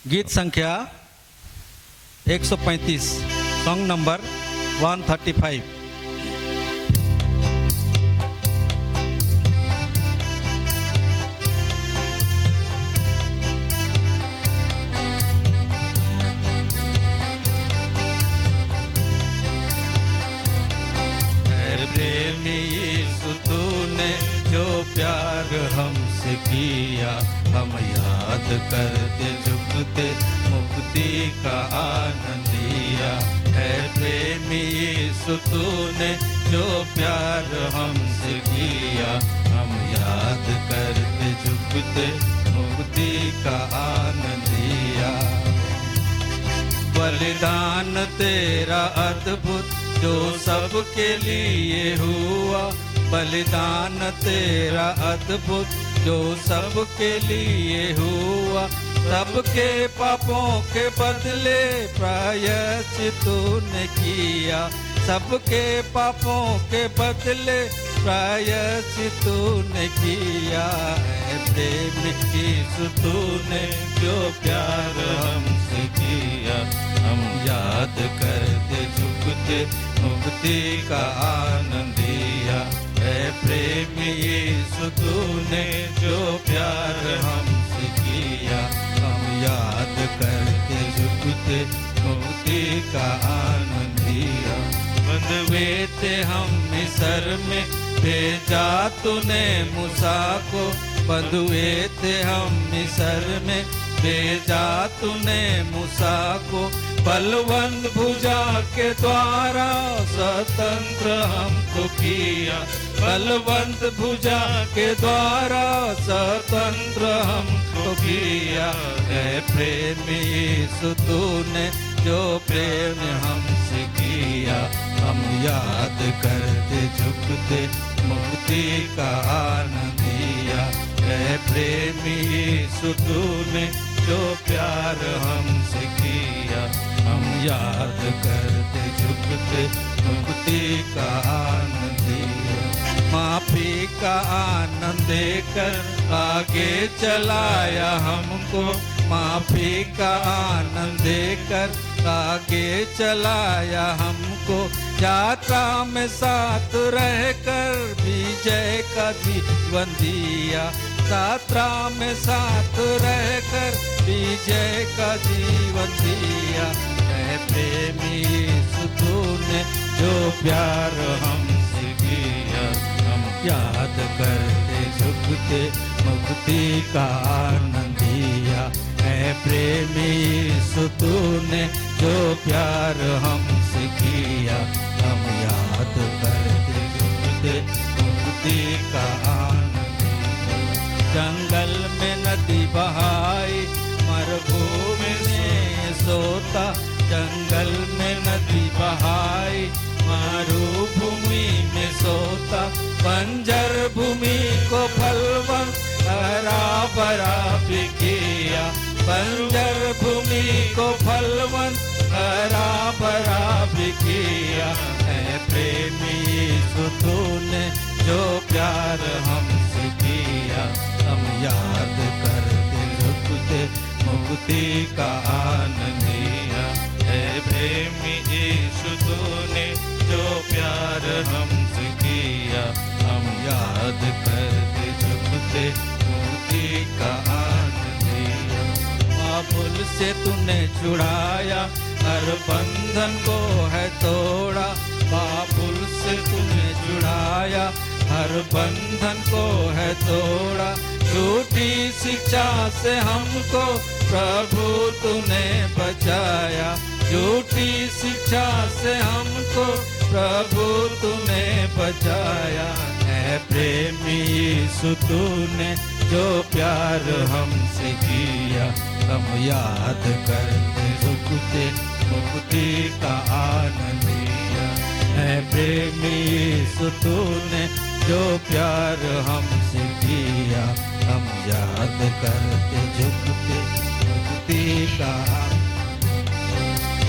गीत संख्या 135, song number 135। प्रेमी यीशु तूने जो प्यार हमसे किया, हम याद करते झुकते मुक्ति का आनंद लिया। है प्रेमी यीशु तूने जो प्यार हमसे किया, हम याद करते झुकते मुक्ति का आनंद लिया। बलिदान तेरा अद्भुत जो सबके लिए हुआ, बलिदान तेरा अद्भुत जो सबके लिए हुआ। सबके पापों के बदले प्रायश्चित तूने किया, सबके पापों के बदले प्रायश्चित तूने किया। प्रेम यीशु तूने जो प्यार हमसे किया, हम याद करते झुकते मुक्ति का आनंद लिया। प्रेम यीशु तूने जो प्यार हमसे किया, हम याद करते झुकते मुक्ति का आनंद लिया। बंधुए थे हम मिस्र में, भेजा तूने मूसा को, बंधुए थे हम मिस्र में, भेजा तूने मूसा को। बलवंत भुजा के द्वारा स्वतंत्र हमको किया, बलवंत भुजा के द्वारा स्वतंत्र हमको किया। है प्रेम यीशु तूने जो प्रेम हमसे किया, हम याद करते झुकते मुक्ति का आनंद लिया। है प्रेम यीशु तूने जो प्यार हमसे किया, हम याद करते झुकते मुक्ति का आनंद लिया। माफी का आनंद देकर आगे चलाया हमको, माफी का आनंद देकर आगे चलाया हमको। यात्रा में साथ रहकर विजय का जीवन दिया, यात्रा में साथ रहकर विजय का जीवन दिया। है प्रेमी यीशु तूने जो प्यार हमसे किया, हम याद करते झुकते मुक्ति का आनंद लिया। है प्रेमी यीशु तूने जो प्यार हमसे किया, हम याद करते झुकते मुक्ति का आनंद लिया। जंगल में नदी बहाई, मरुभूमि में सोता, जंगल में नदी बहाई, मरुभूमि में सोता। बंजर भूमि को फलवंत हरा भरा भी किया, बंजर भूमि को फलवंत हरा भरा भी किया। है प्रेमी यीशु तूने जो प्यार हमसे किया, हम याद करते झुकते मुक्ति का आनंद लिया। है प्रेमी यीशु तूने जो प्यार हमसे किया, हम याद करते झुकते मुक्ति का आनंद लिया। बाबुल से तूने छुड़ाया, हर बंधन को है तोड़ा, बाबुल से तूने छुड़ाया, हर बंधन को है तोड़ा। झूठी शिक्षा से हमको प्रभु तूने बचाया, झूठी शिक्षा से हमको प्रभु तूने बचाया। है प्रेमी यीशु तूने जो प्यार हमसे किया, हम याद करते झुकते मुक्ति का आनंद लिया। है प्रेमी यीशु तूने जो प्यार हमसे किया, हम याद करते झुकते मुक्ति का।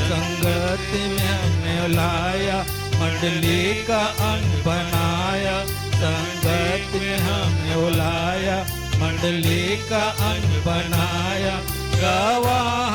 संगति में हमें लाया, मंडली का अंग बनाया, संगति में हमें लाया, मंडली का अंग बनाया। गवाह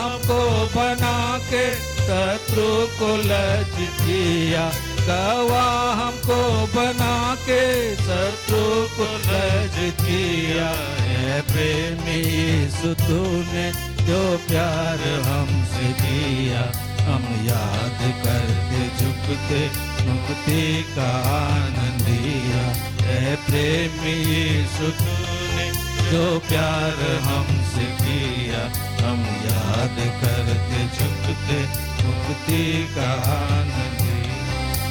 बना के शत्रु को लज्जित किया। गवाह हमको बना के शत्रु को लज्जित किया। है प्रेमी यीशु तूने जो प्यार हमसे किया, हम याद करके झुकते मुक्ति का आनंद दिया। है प्रेमी यीशु तूने जो प्यार हमसे किया, हम याद करके झुकते मुक्ति का आनंद दिया।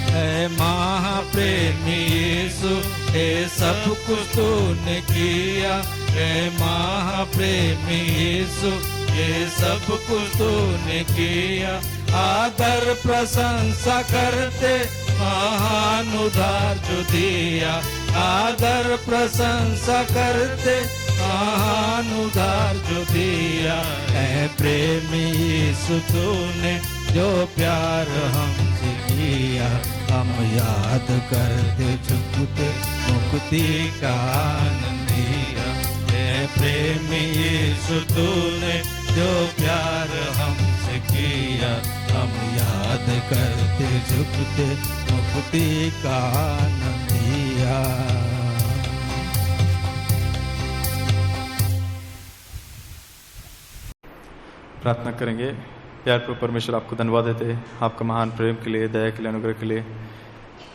है महाप्रेमी यीशु ये सब कुछ तूने किया। है महाप्रेमी यीशु ये सब कुछ तूने किया। आदर प्रशंसा करते महान उद्धार जो दिया। आदर प्रशंसा करते महान उद्धार जो दिया। है प्रेमी यीशु तूने जो प्यार हमसे किया, हम याद करते झुकते मुक्ति का आनंद दिया। है प्रेमी यीशु तूने जो प्यार हमसे किया, हम याद करते झुकते मुक्ति का आनंद दिया। प्रार्थना करेंगे। प्यार प्रभु परमेश्वर, आपको धन्यवाद देते हैं आपका महान प्रेम के लिए, दया के लिए, अनुग्रह के लिए।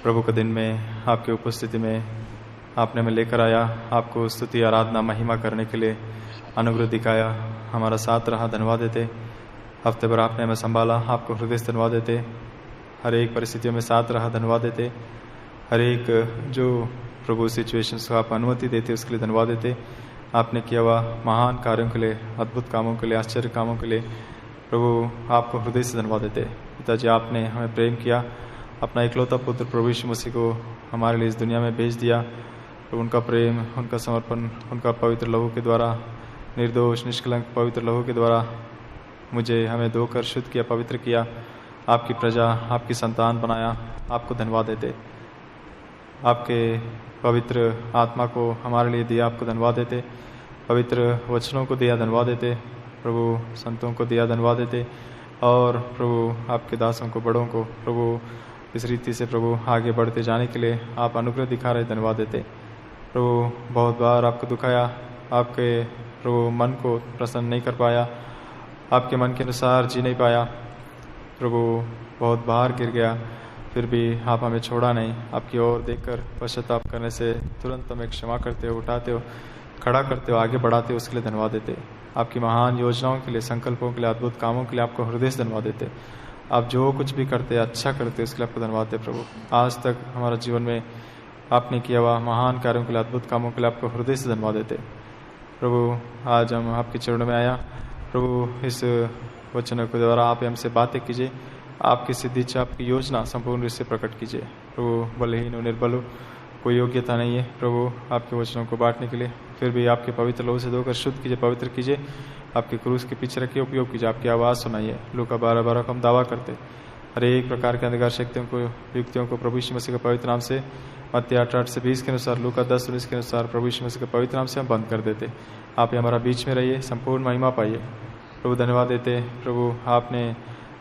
प्रभु के दिन में आपकी उपस्थिति में आपने हमें लेकर आया, आपको स्तुति आराधना महिमा करने के लिए अनुग्रह दिखाया, हमारा साथ रहा। धन्यवाद देते। हफ्ते भर आपने हमें संभाला, आपको हृदय से धन्यवाद देते। हर एक परिस्थितियों में साथ रहा, धन्यवाद देते। हर एक जो प्रभु सिचुएशंस को आप अनुमति देते उसके लिए धन्यवाद देते। आपने किया हुआ महान कार्यों के लिए, अद्भुत कामों के लिए, आश्चर्य कामों के लिए प्रभु आपको हृदय से धन्यवाद देते। पिताजी, आपने हमें प्रेम किया, अपना इकलौता पुत्र प्रभु यीशु मसीह को हमारे लिए इस दुनिया में भेज दिया। तो उनका प्रेम, उनका समर्पण, उनका पवित्र लहू के द्वारा, निर्दोष निष्कलंक पवित्र लहू के द्वारा मुझे हमें धोकर शुद्ध किया, पवित्र किया, आपकी प्रजा, आपकी संतान बनाया। आपको धन्यवाद देते। आपके पवित्र आत्मा को हमारे लिए दिया, आपको धन्यवाद देते। पवित्र वचनों को दिया, धन्यवाद देते। प्रभु संतों को दिया, धन्यवाद देते। और प्रभु आपके दासों को, बड़ों को प्रभु इस रीति से प्रभु आगे बढ़ते जाने के लिए आप अनुग्रह दिखा रहे, धन्यवाद देते। प्रभु बहुत बार आपको दुखाया, आपके प्रभु मन को प्रसन्न नहीं कर पाया, आपके मन के अनुसार जी नहीं पाया। प्रभु बहुत बार गिर गया, फिर भी आप हमें छोड़ा नहीं। आपकी ओर देखकर पश्चाताप करने से तुरंत हमें क्षमा करते हो, उठाते हो, खड़ा करते हो, आगे बढ़ाते हो, उसके लिए धन्यवाद देते। आपकी महान योजनाओं के लिए, संकल्पों के लिए, अद्भुत कामों के लिए आपको हृदय से धन्यवाद देते। आप जो कुछ भी करते हैं अच्छा करते, उसके लिए आपको धन्यवाद दे। प्रभु आज तक हमारा जीवन में आपने किया हुआ महान कार्यों के लिए, अद्भुत कामों के लिए आपको हृदय से धन्यवाद देते। प्रभु आज हम आपके चरणों में आया। प्रभु इस वचनों के द्वारा आप हमसे बातें कीजिए, आपकी सिद्धि इच्छा, आपकी योजना संपूर्ण रूप से प्रकट कीजिए। प्रभु बलहीन और निर्बल हो, कोई योग्यता नहीं है प्रभु आपके वचनों को बांटने के लिए, फिर भी आपके पवित्र लहू से धोकर शुद्ध कीजिए, पवित्र कीजिए, आपके क्रूस के पीछे रखिए, उपयोग कीजिए, आपकी आवाज़ सुनाइए। लूका 12:12 को हम दावा करते। हर एक प्रकार के अंधकार शक्तियों को, युक्तियों को प्रभु यीशु मसीह के पवित्र नाम से, मत्ती 8:8 से 20 के अनुसार, लूका 10:19 के अनुसार प्रभु यीशु मसीह के पवित्र नाम से हम बंद कर देते। आप ही हमारा बीच में रहिए, संपूर्ण महिमा पाइए। प्रभु धन्यवाद देते। प्रभु आपने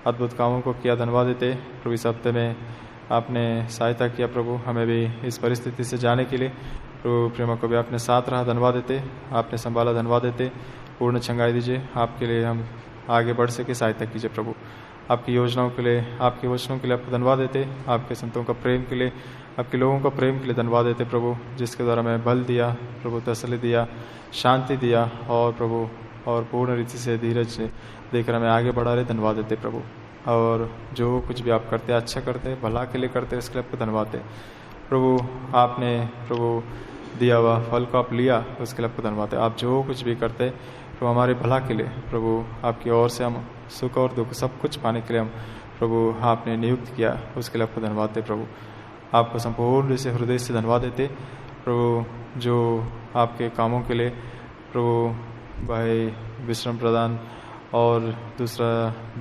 अद्भुत कामों को किया, धन्यवाद देते। प्रभु इस हफ्ते में आपने सहायता किया, प्रभु हमें भी इस परिस्थिति से जाने के लिए। प्रभु प्रेमा को भी आपने साथ रहा, धन्यवाद देते। आपने संभाला, धन्यवाद देते। पूर्ण चंगाई दीजिए, आपके लिए हम आगे बढ़ सके, सहायता कीजिए। प्रभु आपकी योजनाओं के लिए, आपके वचनों के लिए आपको धन्यवाद देते। आपके संतों का प्रेम के लिए, आपके लोगों का प्रेम के लिए धन्यवाद देते प्रभु, जिसके द्वारा हमें बल दिया प्रभु, तसल्ली दिया, शांति दिया, और प्रभु और पूर्ण रीति से धीरज देकर हमें आगे बढ़ा रहे, धन्यवाद देते प्रभु। और जो कुछ भी आप करते अच्छा करते, भला के लिए करते, इसके लिए आपको धन्यवाद दे प्रभु। आपने प्रभु दिया हुआ फल को आप लिया, उसके लिए आपको धन्यवाद है। आप जो कुछ भी करते प्रभु हमारे भला के लिए, प्रभु आपकी ओर से हम सुख और दुख सब कुछ पाने के लिए हम प्रभु आपने नियुक्त किया, उसके लिए आपको धन्यवाद दे प्रभु। आपको संपूर्ण से हृदय से धन्यवाद देते प्रभु, जो आपके कामों के लिए प्रभु भाई विश्राम प्रदान और दूसरा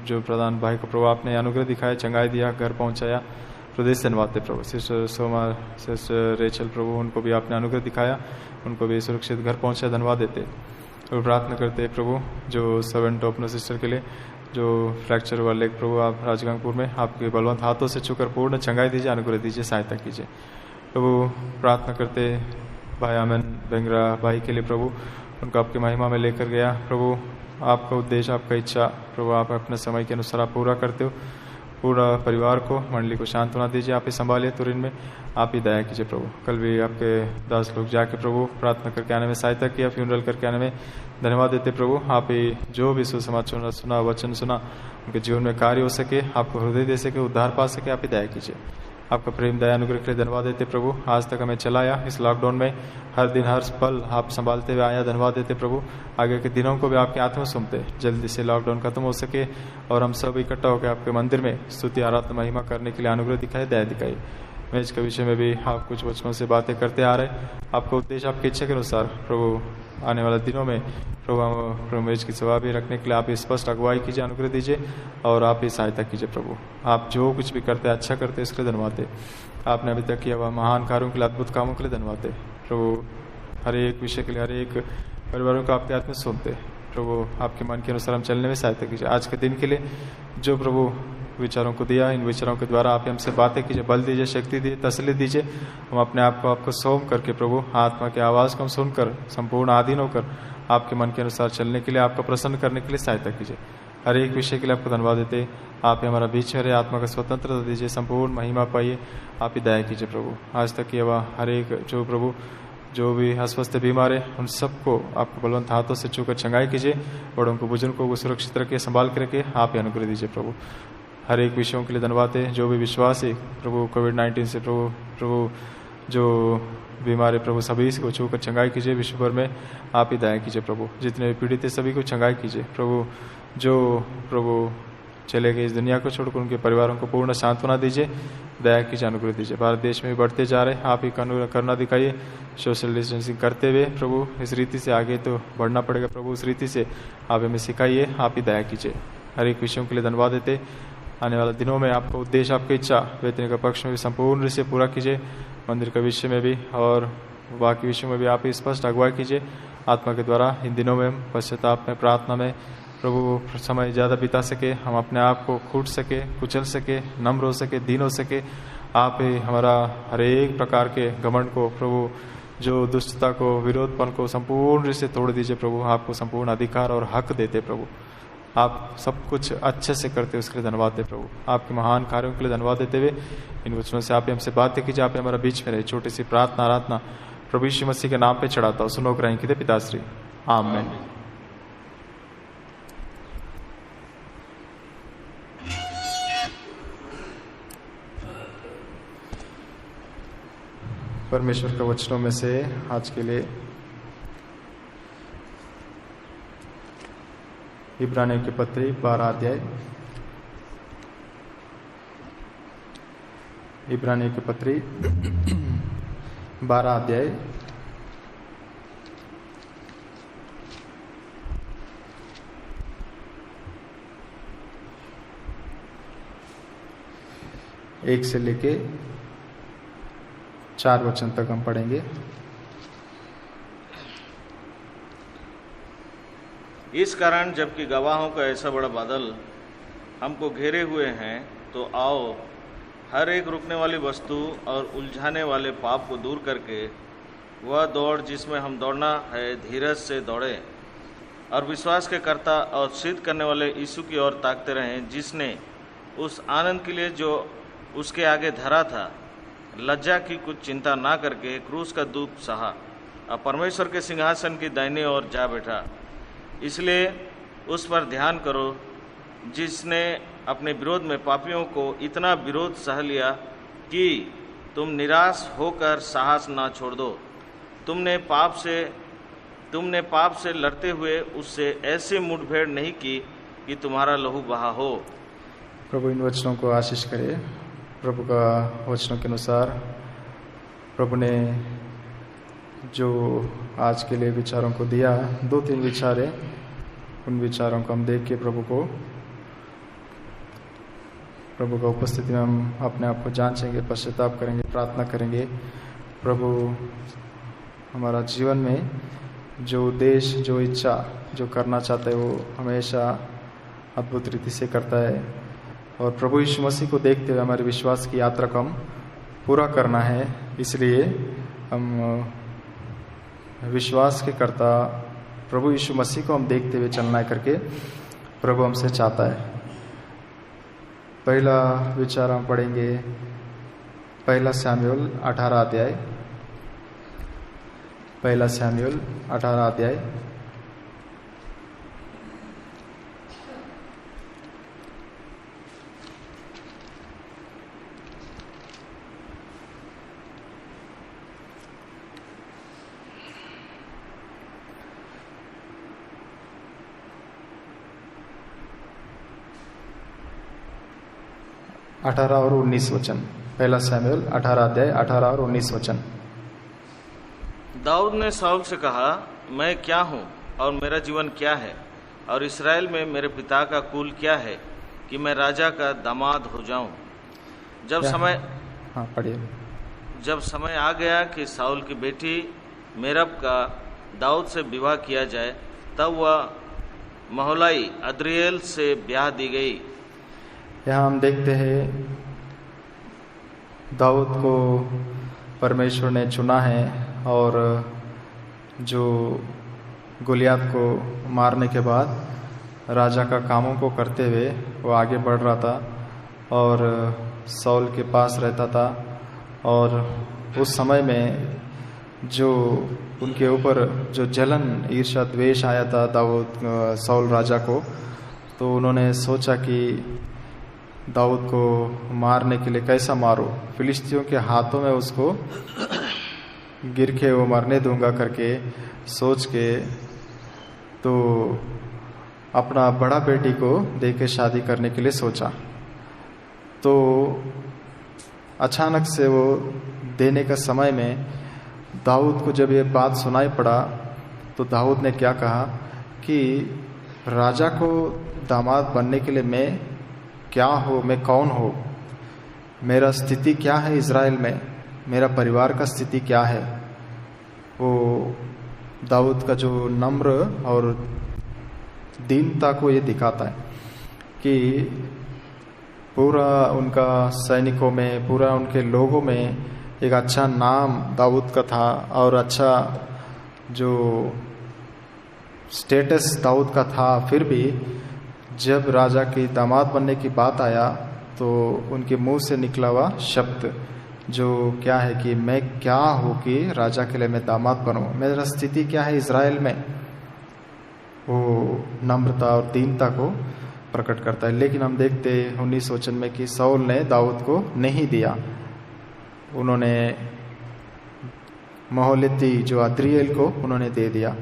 जो प्रधान भाई को प्रभु आपने अनुग्रह दिखाया, चंगाई दिया, घर पहुंचाया, हृदय से धन्यवाद दे प्रभु। सिस्टर सोमा, सिस्टर रेचल प्रभु, उनको भी आपने अनुग्रह दिखाया, उनको भी सुरक्षित घर पहुंचाया, धन्यवाद देते। और प्रार्थना करते हैं प्रभु जो सर्वेंट ऑफ अपने सिस्टर के लिए जो फ्रैक्चर हुआ लेग, प्रभु आप राजगंगपुर में आपके बलवंत हाथों से छूकर पूर्ण चंगाई दीजिए, अनुग्रह दीजिए, सहायता कीजिए। प्रभु प्रार्थना करते भाई आमन बेंगरा भाई के लिए प्रभु, उनको आपकी महिमा में लेकर गया प्रभु, आपका उद्देश्य, आपका इच्छा प्रभु आप अपने समय के अनुसार आप पूरा करते हो। पूरा परिवार को, मंडली को शांत होना दीजिए, आप ही संभालिए, तुरंत में आप ही दया कीजिए प्रभु। कल भी आपके दास लोग जाके प्रभु प्रार्थना करके आने में सहायता किया, फ्यूनरल करके आने में धन्यवाद देते प्रभु। आप ही जो भी सुसमाचार सुना, वचन सुना, उनके जीवन में कार्य हो सके, आपको हृदय दे सके, उद्धार पा सके, आप ही दया कीजिए। आपका प्रेम दया अनुग्रह के लिए धन्यवाद देते प्रभु। आज तक हमें चलाया इस लॉकडाउन में, हर दिन हर पल आप संभालते हुए आया, धन्यवाद देते प्रभु। आगे के दिनों को भी आपके हाथ में सुनते, जल्दी से लॉकडाउन खत्म हो सके और हम सब इकट्ठा होकर आपके मंदिर में स्तुति आराधना महिमा करने के लिए अनुग्रह दिखाए, दया दिखाई। मैच के विषय में भी आप कुछ बचपन से बातें करते आ रहे, आपका उद्देश्य आपकी इच्छा के अनुसार प्रभु आने वाले दिनों में प्रभु मैच की सेवा भी रखने के लिए आप स्पष्ट अगुवाई कीजिए, अनुग्रह दीजिए और आप ही सहायता कीजिए प्रभु। आप जो कुछ भी करते अच्छा करते इसके लिए धन्यवाद दे। आपने अभी तक किया हुआ महान कार्यों के लिए, अद्भुत कामों के लिए धन्यवाद दे प्रभु। हर एक विषय के लिए, हर एक परिवारों को आपके हाथ में सौंपते प्रभु, आपके मन के अनुसार हम चलने में सहायता कीजिए। आज के दिन के लिए जो प्रभु विचारों को दिया, इन विचारों के द्वारा आप हमसे बातें कीजिए, बल दीजिए, शक्ति दीजिए, तसल्ली दीजिए। हम अपने आप को आपको सौंप करके प्रभु आत्मा की आवाज़ को हम सुनकर संपूर्ण आधीन होकर आपके मन के अनुसार चलने के लिए, आपको प्रसन्न करने के लिए सहायता कीजिए। हर एक विषय के लिए आपको धन्यवाद देते, आप हमारा बीच में रहे, आत्मा का स्वतंत्रता दीजिए, संपूर्ण महिमा पाइए, आप ही दया कीजिए प्रभु। आज तक किया हुआ हर एक जो प्रभु जो भी अस्वस्थ बीमार है, उन सबको आपको बलवंत हाथों से छूकर चंगाई कीजिए, बड़ों को बुजुर्गों को सुरक्षित रखिए, संभाल के रखिए, आप ही अनुग्रह दीजिए प्रभु। हर एक विषयों के लिए धन्यवाद है। जो भी विश्वास है प्रभु कोविड-19 से प्रभु जो बीमार है प्रभु सभी को छूकर चंगाई कीजिए, विश्व भर में आप ही दया कीजिए प्रभु। जितने भी पीड़ित है सभी को चंगाई कीजिए प्रभु। जो प्रभु चले गए इस दुनिया को छोड़कर उनके परिवारों को पूर्ण सांत्वना दीजिए, दया कीजिए, अनुग्रह दीजिए। भारत देश में भी बढ़ते जा रहे, आप ही करुणा दिखाइए। सोशल डिस्टेंसिंग करते हुए प्रभु इस रीति से आगे तो बढ़ना पड़ेगा प्रभु, उस रीति से आप हमें सिखाइए, आप ही दया कीजिए। हर एक विषयों के लिए धन्यवाद देते। आने वाले दिनों में आपका उद्देश्य, आपकी इच्छा वेतन का पक्ष में भी संपूर्ण रूप से पूरा कीजिए, मंदिर के विषय में भी और बाकी विषयों में भी आप ही स्पष्ट अगुवाई कीजिए आत्मा के द्वारा। इन दिनों में पश्चाताप में, प्रार्थना में प्रभु समय ज़्यादा बिता सके, हम अपने आप को कूट सके, कुचल सके, नम्र हो सके, दीन हो सके। आप ही हमारा हर एक प्रकार के घमंड को प्रभु, जो दुष्टता को, विरोधपन को संपूर्ण रूप से तोड़ दीजिए प्रभु। आपको संपूर्ण अधिकार और हक देते प्रभु, आप सब कुछ अच्छे से करते, उसके लिए धन्यवाद दे प्रभु। आपके महान कार्यों के लिए धन्यवाद देते हुए इन वचनों से आप हमसे बातें कीजिए, आप हमारा बीच में रहे। छोटी सी प्रार्थना आराधना प्रभु यीशु मसीह के नाम पे चढ़ाता हूँ, सुनो ग्रहण कीजिए पिताश्री, आमीन। परमेश्वर के वचनों में से आज के लिए इब्रानियों की पत्री 12 अध्याय, इब्रानियों की पत्री 12 अध्याय 1 से लेके 4 वचन तक हम पढ़ेंगे। इस कारण जबकि गवाहों का ऐसा बड़ा बादल हमको घेरे हुए हैं, तो आओ हर एक रुकने वाली वस्तु और उलझाने वाले पाप को दूर करके वह दौड़ जिसमें हम दौड़ना है धीरज से दौड़े और विश्वास के कर्ता और सिद्ध करने वाले यीशु की ओर ताकते रहें, जिसने उस आनंद के लिए जो उसके आगे धरा था लज्जा की कुछ चिंता ना करके क्रूस का दुख सहा और परमेश्वर के सिंहासन की दाहिनी ओर जा बैठा। इसलिए उस पर ध्यान करो जिसने अपने विरोध में पापियों को इतना विरोध सह लिया कि तुम निराश होकर साहस ना छोड़ दो। तुमने पाप से लड़ते हुए उससे ऐसी मुठभेड़ नहीं की कि तुम्हारा लहू बहा हो। प्रभु इन वचनों को आशीष करे। प्रभु का वचनों के अनुसार प्रभु ने जो आज के लिए विचारों को दिया, 2-3 विचार है, उन विचारों को हम देख के प्रभु का उपस्थिति में हम अपने आप को जांचेंगे, पश्चाताप करेंगे, प्रार्थना करेंगे। प्रभु हमारा जीवन में जो उद्देश्य, जो इच्छा, जो करना चाहता है वो हमेशा अद्भुत रीति से करता है। और प्रभु यीशु मसीह को देखते हुए हमारे विश्वास की यात्रा को हम पूरा करना है। इसलिए हम विश्वास के कर्ता प्रभु यीशु मसीह को हम देखते हुए चलना है करके प्रभु हमसे चाहता है। पहला विचार हम पढ़ेंगे पहला शमूएल 18 अध्याय। पहला शमूएल 18 अध्याय। अठारह और 19 वचन। पहला शमूएल 18 अध्याय 18 और 19 वचन। दाऊद ने शाऊल से कहा, मैं क्या हूँ और मेरा जीवन क्या है, और इस्राएल में मेरे पिता का कुल क्या है कि मैं राजा का दामाद हो जाऊं। जब समय आ गया कि शाऊल की बेटी मेरब का दाऊद से विवाह किया जाए, तब वह महलाई अद्रिएल से ब्याह दी गई। यहाँ हम देखते हैं दाऊद को परमेश्वर ने चुना है, और जो गोलियात को मारने के बाद राजा का कामों को करते हुए वो आगे बढ़ रहा था और शाऊल के पास रहता था। और उस समय में जो उनके ऊपर जो जलन, ईर्ष्या, द्वेष आया था दाऊद शाऊल राजा को, तो उन्होंने सोचा कि दाऊद को मारने के लिए कैसा मारो, फिलिस्तियों के हाथों में उसको गिर के वो मरने दूंगा करके सोच के तो अपना बड़ा बेटी को दे के शादी करने के लिए सोचा। तो अचानक से वो देने का समय में दाऊद को जब ये बात सुनाई पड़ा, तो दाऊद ने क्या कहा कि राजा को दामाद बनने के लिए मैं क्या हो, मैं कौन हो, मेरा स्थिति क्या है इज़राइल में, मेरा परिवार का स्थिति क्या है। वो दाऊद का जो नम्र और दीनता को ये दिखाता है कि पूरा उनका सैनिकों में, पूरा उनके लोगों में एक अच्छा नाम दाऊद का था, और अच्छा जो स्टेटस दाऊद का था। फिर भी जब राजा की दामाद बनने की बात आया तो उनके मुंह से निकला हुआ शब्द जो क्या है कि मैं क्या हूँ कि राजा के लिए मैं दामाद बनूं, मेरा स्थिति क्या है इज़राइल में, वो नम्रता और दीनता को प्रकट करता है। लेकिन हम देखते 19 वचन में कि शाऊल ने दाऊद को नहीं दिया। उन्होंने महलती जो अद्रिएल को उन्होंने दे दिया।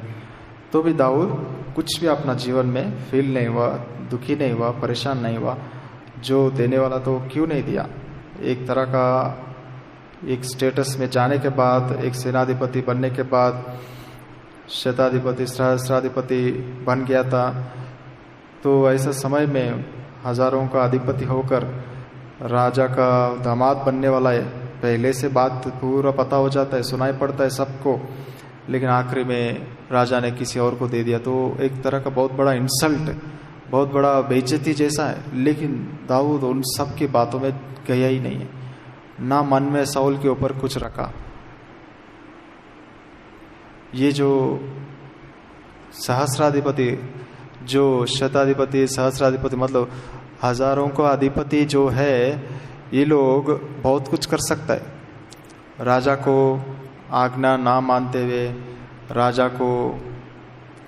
तो भी दाऊद कुछ भी अपना जीवन में फील नहीं हुआ, दुखी नहीं हुआ, परेशान नहीं हुआ। जो देने वाला तो क्यों नहीं दिया। एक तरह का एक स्टेटस में जाने के बाद, एक सेनाधिपति बनने के बाद, शताधिपति सहस्राधिपति बन गया था। तो ऐसा समय में हजारों का अधिपति होकर राजा का दामाद बनने वाला है, पहले से बात पूरा पता हो जाता है, सुनाई पड़ता है सबको, लेकिन आखिरी में राजा ने किसी और को दे दिया। तो एक तरह का बहुत बड़ा इंसल्ट, बहुत बड़ा बेइज्जती जैसा है। लेकिन दाऊद उन सब की बातों में गया ही नहीं है, ना मन में शाऊल के ऊपर कुछ रखा। ये जो सहस्राधिपति, जो शताधिपति, सहस्राधिपति मतलब हजारों का अधिपति जो है, ये लोग बहुत कुछ कर सकता है। राजा को आज्ञा ना मानते हुए, राजा को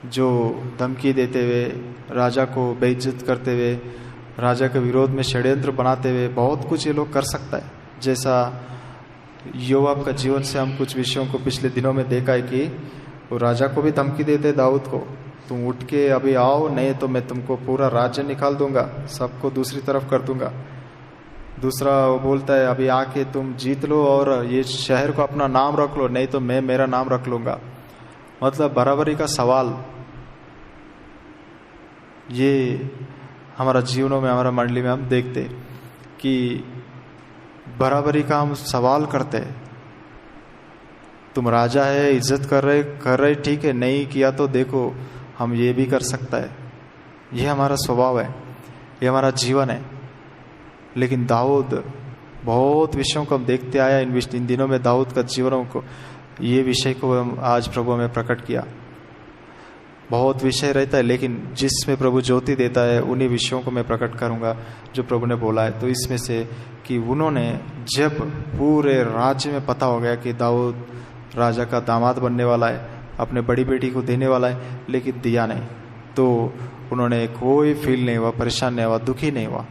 जो धमकी देते हुए, राजा को बेइज्जत करते हुए, राजा के विरोध में षड्यंत्र बनाते हुए बहुत कुछ ये लोग कर सकता है। जैसा योआब का जीवन से हम कुछ विषयों को पिछले दिनों में देखा है कि वो राजा को भी धमकी देते दाऊद को, तुम उठ के अभी आओ, नहीं तो मैं तुमको पूरा राज्य निकाल दूंगा, सबको दूसरी तरफ कर दूंगा। दूसरा वो बोलता है अभी आके तुम जीत लो और ये शहर को अपना नाम रख लो, नहीं तो मैं मेरा नाम रख लूंगा। मतलब बराबरी का सवाल ये हमारा जीवनों में, हमारा मंडली में हम देखते कि बराबरी का हम सवाल करते हैं। तुम राजा है, इज्जत कर रहे ठीक है, नहीं किया तो देखो हम ये भी कर सकता है। ये हमारा स्वभाव है, ये हमारा जीवन है। लेकिन दाऊद बहुत विषयों को हम देखते आया इन दिनों में, दाऊद का जीवनों को, ये विषय को आज प्रभु हमें प्रकट किया। बहुत विषय रहता है, लेकिन जिसमें प्रभु ज्योति देता है उन्हीं विषयों को मैं प्रकट करूंगा जो प्रभु ने बोला है। तो इसमें से कि उन्होंने जब पूरे राज्य में पता हो गया कि दाऊद राजा का दामाद बनने वाला है, अपने बड़ी बेटी को देने वाला है, लेकिन दिया नहीं, तो उन्होंने कोई फील नहीं हुआ, परेशान नहीं हुआ, दुखी नहीं हुआ।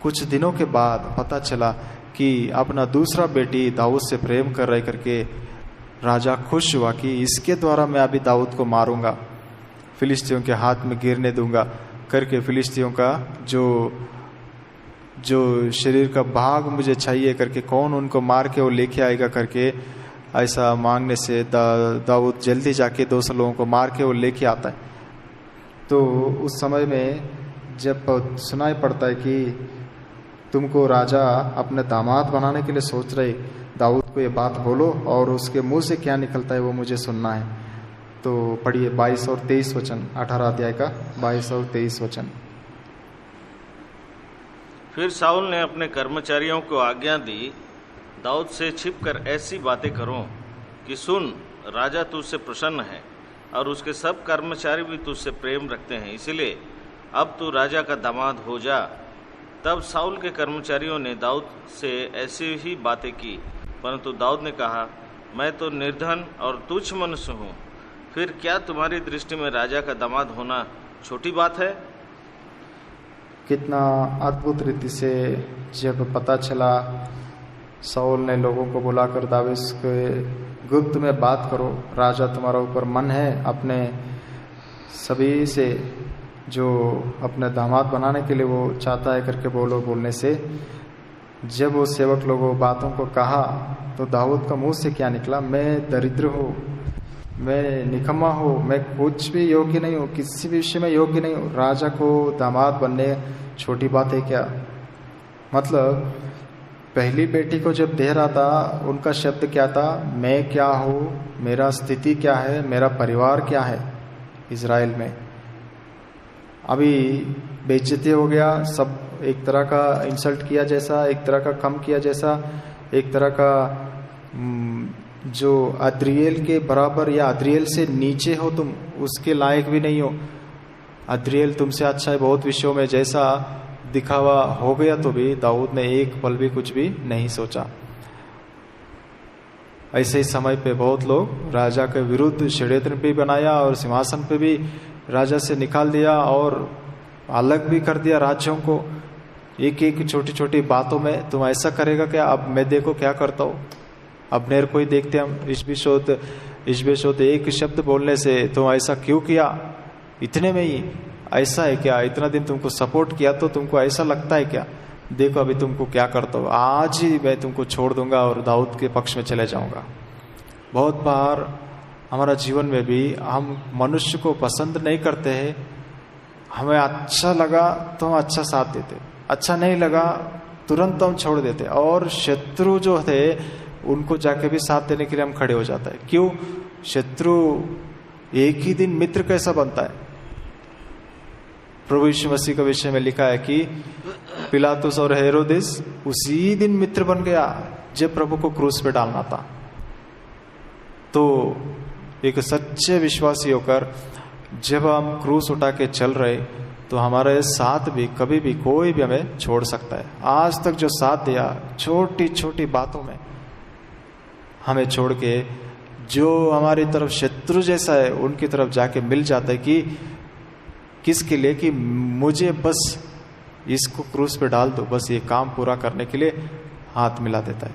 कुछ दिनों के बाद पता चला कि अपना दूसरा बेटी दाऊद से प्रेम कर रहे करके राजा खुश हुआ कि इसके द्वारा मैं अभी दाऊद को मारूंगा, फिलिस्तियों के हाथ में गिरने दूंगा करके, फिलिस्तियों का जो शरीर का भाग मुझे चाहिए करके, कौन उनको मार के वो लेके आएगा करके, ऐसा मांगने से दाऊद जल्दी जाके 200 लोगों को मार के वो लेके आता है। तो उस समय में जब सुनाई पड़ता है कि तुमको राजा अपने दामाद बनाने के लिए सोच रहे, दाऊद को ये बात बोलो और उसके मुंह से क्या निकलता है वो मुझे सुनना है। तो पढ़िए 22 और 23 वचन, 18 अध्याय का 22 और 23 वचन। फिर शाऊल ने अपने कर्मचारियों को आज्ञा दी, दाऊद से छिपकर ऐसी बातें करो कि सुन, राजा तुझसे प्रसन्न है और उसके सब कर्मचारी भी तुझसे प्रेम रखते हैं, इसलिए अब तू राजा का दामाद हो जा। तब शाऊल के कर्मचारियों ने दाऊद से ऐसी ही बातें की, परंतु दाऊद ने कहा, मैं तो निर्धन और तुच्छ मनुष्य हूँ, फिर क्या तुम्हारी दृष्टि में राजा का दामाद होना छोटी बात है? कितना अद्भुत रीति से जब पता चला, शाऊल ने लोगों को बुलाकर दाऊद के गुप्त में बात करो, राजा तुम्हारा ऊपर मन है, अपने सभी से जो अपने दामाद बनाने के लिए वो चाहता है करके बोलने से, जब वो सेवक लोगों बातों को कहा तो दाऊद का मुंह से क्या निकला, मैं दरिद्र हूँ, मैं निकम्मा हूँ, मैं कुछ भी योग्य नहीं हूँ, किसी भी विषय में योग्य नहीं हूँ, राजा को दामाद बनने छोटी बात है क्या? मतलब पहली बेटी को जब दे रहा था, उनका शब्द क्या था, मैं क्या हूँ, मेरा स्थिति क्या है, मेरा परिवार क्या है इज़राइल में। अभी बेइज्जती हो गया, सब एक तरह का इंसल्ट किया जैसा, एक तरह का कम किया जैसा, एक तरह का जो अद्रिएल के बराबर या अद्रिएल से नीचे हो तुम, उसके लायक भी नहीं हो। अद्रिएल तुमसे अच्छा है बहुत विषयों में, जैसा दिखावा हो गया तो भी दाऊद ने एक पल भी कुछ भी नहीं सोचा। ऐसे ही समय पे बहुत लोग राजा के विरुद्ध षड्यंत्र भी बनाया और सिंहासन पे भी राजा से निकाल दिया और अलग भी कर दिया राज्यों को। एक एक छोटी छोटी बातों में तुम ऐसा करेगा क्या, अब मैं देखो क्या करता हूँ। अब्नेर को ही देखते हम, इशबोशेत एक शब्द बोलने से तुम ऐसा क्यों किया, इतने में ही ऐसा है क्या, इतना दिन तुमको सपोर्ट किया तो तुमको ऐसा लगता है क्या, देखो अभी तुमको क्या करता हूँ, आज ही मैं तुमको छोड़ दूंगा और दाऊद के पक्ष में चले जाऊंगा। बहुत बार हमारा जीवन में भी हम मनुष्य को पसंद नहीं करते हैं, हमें अच्छा लगा तो हम अच्छा साथ देते, अच्छा नहीं लगा तुरंत हम छोड़ देते, और शत्रु जो थे उनको जाके भी साथ देने के लिए हम खड़े हो जाते हैं। क्यों? शत्रु एक ही दिन मित्र कैसा बनता है। प्रभु यीशु मसीह का विषय में लिखा है कि पिलातुस और हेरोदेस उसी दिन मित्र बन गया जब प्रभु को क्रूस पे डालना था। तो एक सच्चे विश्वासी होकर जब हम क्रूस उठा के चल रहे तो हमारे साथ भी कभी भी कोई भी हमें छोड़ सकता है। आज तक जो साथ दिया छोटी छोटी बातों में हमें छोड़ के जो हमारी तरफ शत्रु जैसा है उनकी तरफ जाके मिल जाता है कि किसके लिए, कि मुझे बस इसको क्रूस पे डाल दो, बस ये काम पूरा करने के लिए हाथ मिला देता है।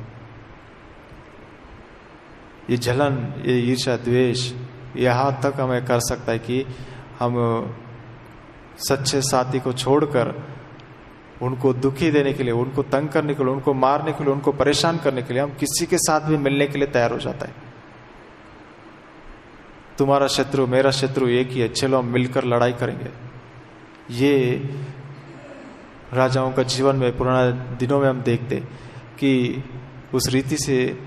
ये जलन, ये ईर्ष्या, द्वेष यहाँ तक हमें कर सकता है कि हम सच्चे साथी को छोड़कर उनको दुखी देने के लिए, उनको तंग करने के लिए, उनको मारने के लिए, उनको परेशान करने के लिए हम किसी के साथ भी मिलने के लिए तैयार हो जाता है। तुम्हारा शत्रु मेरा शत्रु एक ही है, चलो हम मिलकर लड़ाई करेंगे। ये राजाओं का जीवन में पुराने दिनों में हम देखते कि उस रीति से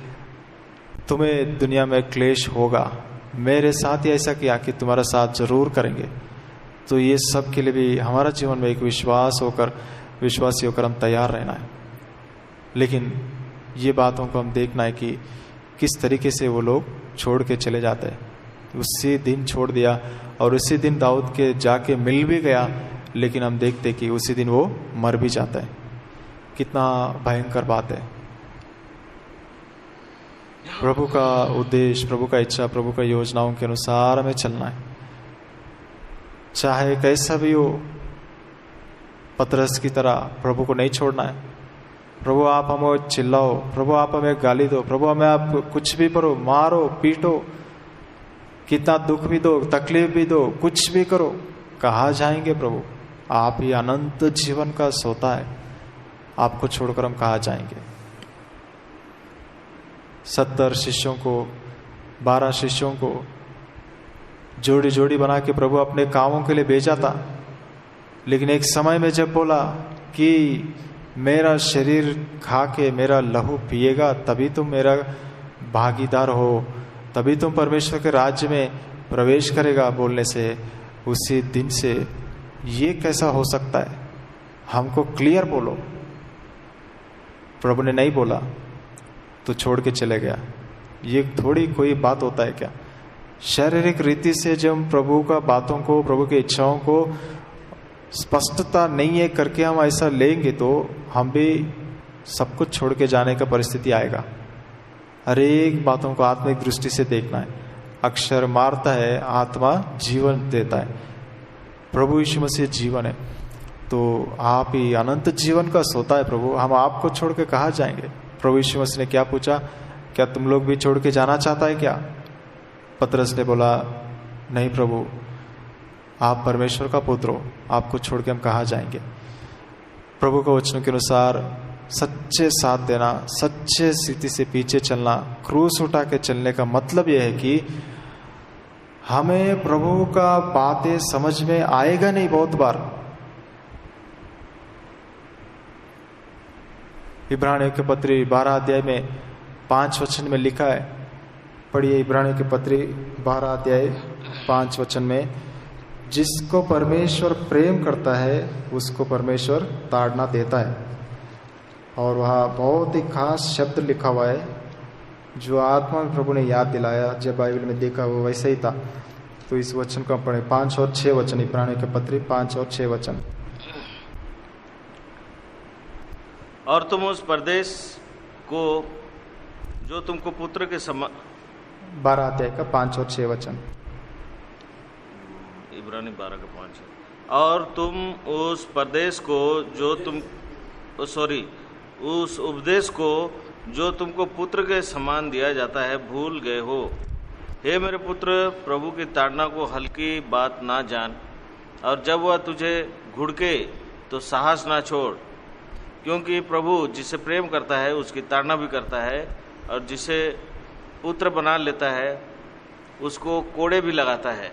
तुम्हें दुनिया में क्लेश होगा, मेरे साथ ही ऐसा किया कि तुम्हारा साथ जरूर करेंगे। तो ये सब के लिए भी हमारा जीवन में एक विश्वासी होकर हम तैयार रहना है। लेकिन ये बातों को हम देखना है कि किस तरीके से वो लोग छोड़ के चले जाते हैं। उसी दिन छोड़ दिया और उसी दिन दाऊद के जाके मिल भी गया, लेकिन हम देखते कि उसी दिन वो मर भी जाता है। कितना भयंकर बात है। प्रभु का उद्देश्य, प्रभु का इच्छा, प्रभु का योजनाओं के अनुसार हमें चलना है, चाहे कैसा भी हो। पतरस की तरह प्रभु को नहीं छोड़ना है। प्रभु आप हमें चिल्लाओ, प्रभु आप हमें गाली दो, प्रभु हमें आप कुछ भी करो, मारो पीटो, कितना दुख भी दो, तकलीफ भी दो, कुछ भी करो, कहाँ जाएंगे प्रभु? आप ही अनंत जीवन का सोता है, आपको छोड़कर हम कहाँ जाएंगे? 70 शिष्यों को, 12 शिष्यों को जोड़ी जोड़ी बना के प्रभु अपने कामों के लिए भेजा था। लेकिन एक समय में जब बोला कि मेरा शरीर खा के मेरा लहू पिएगा तभी तुम मेरा भागीदार हो, तभी तुम परमेश्वर के राज्य में प्रवेश करेगा, बोलने से उसी दिन से ये कैसा हो सकता है? हमको क्लियर बोलो। प्रभु ने नहीं बोला तो छोड़ के चले गया। ये थोड़ी कोई बात होता है क्या? शारीरिक रीति से जब हम प्रभु का बातों को, प्रभु की इच्छाओं को स्पष्टता नहीं है करके हम ऐसा लेंगे तो हम भी सब कुछ छोड़ के जाने का परिस्थिति आएगा। हर एक बातों को आत्मिक दृष्टि से देखना है। अक्षर मारता है, आत्मा जीवन देता है। प्रभु यीशु मसीह जीवन है, तो आप ही अनंत जीवन का सोता है प्रभु। हम आपको छोड़ के कहाँ जाएंगे? प्रभु यीशु मसीह ने क्या पूछा? क्या तुम लोग भी छोड़ के जाना चाहता है क्या? पतरस ने बोला नहीं प्रभु, आप परमेश्वर का पुत्र हो, आपको छोड़ के हम कहाँ जाएंगे? प्रभु के वचनों के अनुसार सच्चे साथ देना, सच्चे स्थिति से पीछे चलना, क्रूस उठा के चलने का मतलब यह है कि हमें प्रभु का बातें समझ में आएगा नहीं। बहुत बार इब्रानियों के पत्री 12 अध्याय में 5 वचन में लिखा है, पढ़िए इब्रानियों के पत्री 12 अध्याय 5 वचन में, जिसको परमेश्वर प्रेम करता है उसको परमेश्वर ताड़ना देता है। और वहाँ बहुत ही खास शब्द लिखा हुआ है जो आत्मा में प्रभु ने याद दिलाया। जब बाइबल में देखा वो वैसे ही था। तो इस वचन को हम पढ़े, 5 और 6 वचन, इब्रानियों के पत्री 5 और 6 वचन। और तुम उस परदेश को जो तुमको पुत्र के समान, 12 अध्याय का 5 और 6 वचन, इब्रानी 12 का 5। और तुम उस परदेश को जो तुम उस उपदेश को जो तुमको पुत्र के समान दिया जाता है भूल गए हो। हे मेरे पुत्र, प्रभु की ताड़ना को हल्की बात ना जान, और जब वह तुझे घुड़के तो साहस ना छोड़, क्योंकि प्रभु जिसे प्रेम करता है उसकी ताड़ना भी करता है, और जिसे पुत्र बना लेता है उसको कोड़े भी लगाता है।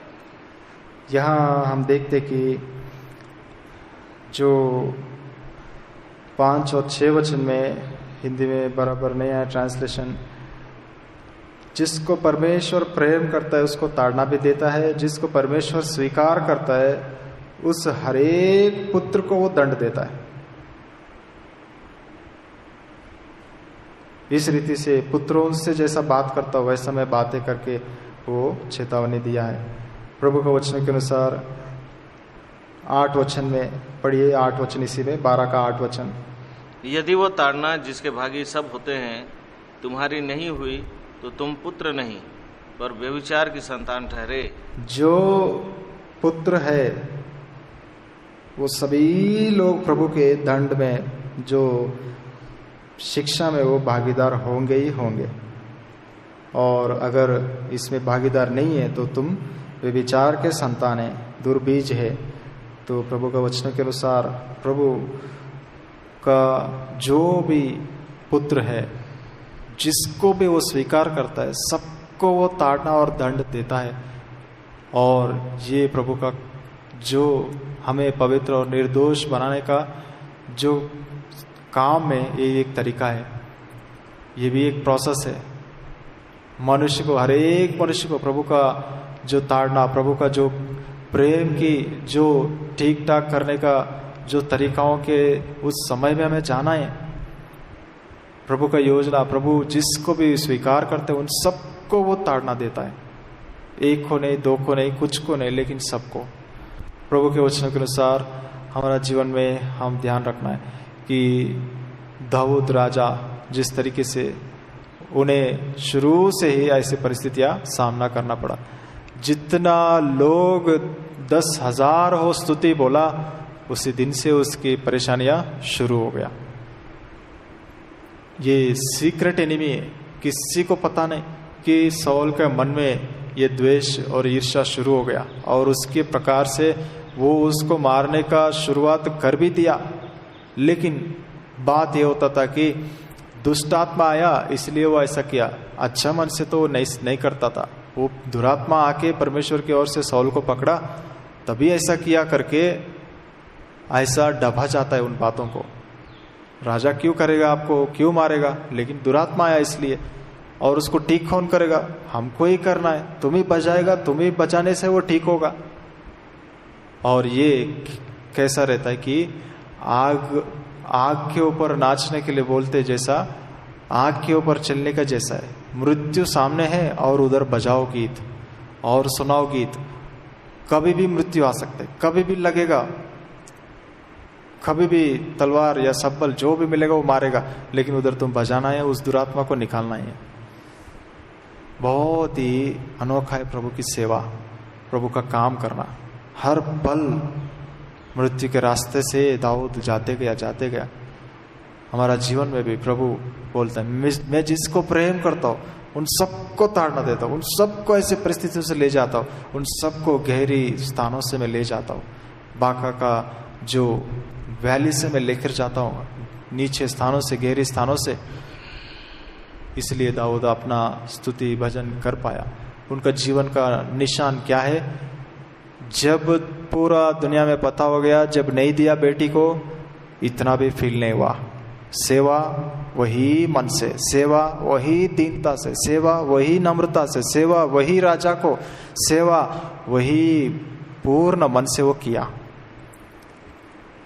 यहाँ हम देखते कि जो 5 और 6 वचन में, हिंदी में बराबर नहीं आया ट्रांसलेशन, जिसको परमेश्वर प्रेम करता है उसको ताड़ना भी देता है, जिसको परमेश्वर स्वीकार करता है उस हरेक पुत्र को वो दंड देता है। इस रीति से पुत्रों से जैसा बात करता हो वैसा मैं बातें करके वो चेतावनी दिया है। प्रभु के वचन के अनुसार 8 वचन में पढ़िए, 8 वचन इसी में, 12 का 8 वचन। यदि वो ताड़ना जिसके भागी सब होते हैं तुम्हारी नहीं हुई तो तुम पुत्र नहीं पर व्यभिचार की संतान ठहरे। जो पुत्र है वो सभी लोग प्रभु के दंड में, जो शिक्षा में वो भागीदार होंगे ही होंगे। और अगर इसमें भागीदार नहीं है तो तुम व्यभिचार के संतान है, दुर्बीज है। तो प्रभु का वचन के अनुसार प्रभु का जो भी पुत्र है, जिसको भी वो स्वीकार करता है, सबको वो ताड़ना और दंड देता है। और ये प्रभु का जो हमें पवित्र और निर्दोष बनाने का जो काम में ये एक तरीका है, ये भी एक प्रोसेस है। मनुष्य को, हर एक मनुष्य को प्रभु का जो ताड़ना, प्रभु का जो प्रेम की जो ठीक ठाक करने का जो तरीकाओं के उस समय में हमें जाना है। प्रभु का योजना, प्रभु जिसको भी स्वीकार करते हैं उन सबको वो ताड़ना देता है, एक को नहीं, दो को नहीं, कुछ को नहीं, लेकिन सबको। प्रभु के वचनों के अनुसार हमारा जीवन में हम ध्यान रखना है कि दाऊद राजा जिस तरीके से उन्हें शुरू से ही ऐसी परिस्थितियां सामना करना पड़ा, जितना लोग 10,000 हो स्तुति बोला, उसी दिन से उसकी परेशानियां शुरू हो गया। ये सीक्रेट एनिमी है, किसी को पता नहीं कि सौल के मन में ये द्वेष और ईर्ष्या शुरू हो गया और उसके प्रकार से वो उसको मारने का शुरुआत कर भी दिया। लेकिन बात ये होता था कि दुष्ट आत्मा आया इसलिए वो ऐसा किया, अच्छा मन से तो नहीं करता था। वो दुरात्मा आके परमेश्वर की ओर से सौल को पकड़ा, तभी ऐसा किया करके ऐसा डबा जाता है उन बातों को। राजा क्यों करेगा, आपको क्यों मारेगा, लेकिन दुरात्मा आया इसलिए। और उसको ठीक कौन करेगा, हमको ही करना है, तुम ही बचाएगा, तुम ही बचाने से वो ठीक होगा। और ये कैसा रहता है कि आग के ऊपर नाचने के लिए बोलते जैसा, आग के ऊपर चलने का जैसा है। मृत्यु सामने है और उधर बजाओ गीत और सुनाओ गीत। कभी भी मृत्यु आ सकता है, कभी भी लगेगा, कभी भी तलवार या सब्बल जो भी मिलेगा वो मारेगा, लेकिन उधर तुम बजाना है, उस दुरात्मा को निकालना है। बहुत ही अनोखा है प्रभु की सेवा, प्रभु का काम करना। हर पल मृत्यु के रास्ते से दाऊद जाते गया। हमारा जीवन में भी प्रभु बोलता है, मैं जिसको प्रेम करता हूँ उन सबको ताड़ना देता हूँ, उन सबको ऐसे परिस्थितियों से ले जाता हूँ, उन सबको गहरी स्थानों से मैं ले जाता हूँ। बाका का जो वैली से मैं लेकर जाता हूँ, नीचे स्थानों से, गहरी स्थानों से। इसलिए दाऊद अपना स्तुति भजन कर पाया। उनका जीवन का निशान क्या है? जब पूरा दुनिया में पता हो गया, जब नहीं दिया बेटी को, इतना भी फील नहीं हुआ। सेवा वही मन से, सेवा वही दीनता से, सेवा वही नम्रता से, सेवा वही राजा को, सेवा वही पूर्ण मन से वो किया।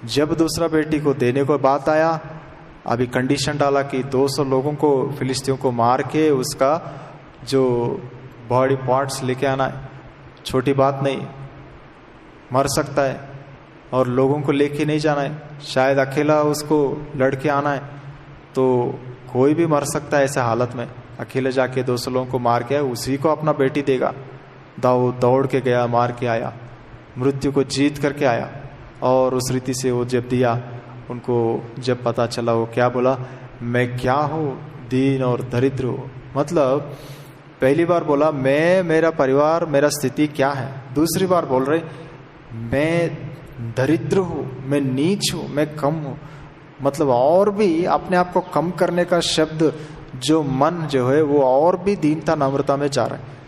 जब दूसरा बेटी को देने को बात आया, अभी कंडीशन डाला कि 200 लोगों को, फिलिस्तीयों को मार के उसका जो बॉडी पार्ट्स लेके आना है। छोटी बात नहीं, मर सकता है और लोगों को लेके नहीं जाना है, शायद अकेला उसको लड़के आना है, तो कोई भी मर सकता है। ऐसे हालत में अकेले जाके 200 लोगों को मार के उसी को अपना बेटी देगा। दाऊद दौड़ के गया, मार के आया, मृत्यु को जीत करके आया। और उस रीति से वो जब दिया, उनको जब पता चला, वो क्या बोला, मैं क्या हूँ, दीन और दरिद्र हूँ। मतलब पहली बार बोला मैं, मेरा परिवार, मेरा स्थिति क्या है। दूसरी बार बोल रहे मैं दरिद्र हूँ, मैं नीच हूँ, मैं कम हूँ। मतलब और भी अपने आप को कम करने का शब्द, जो मन जो है वो और भी दीनता नम्रता में जा रहा है।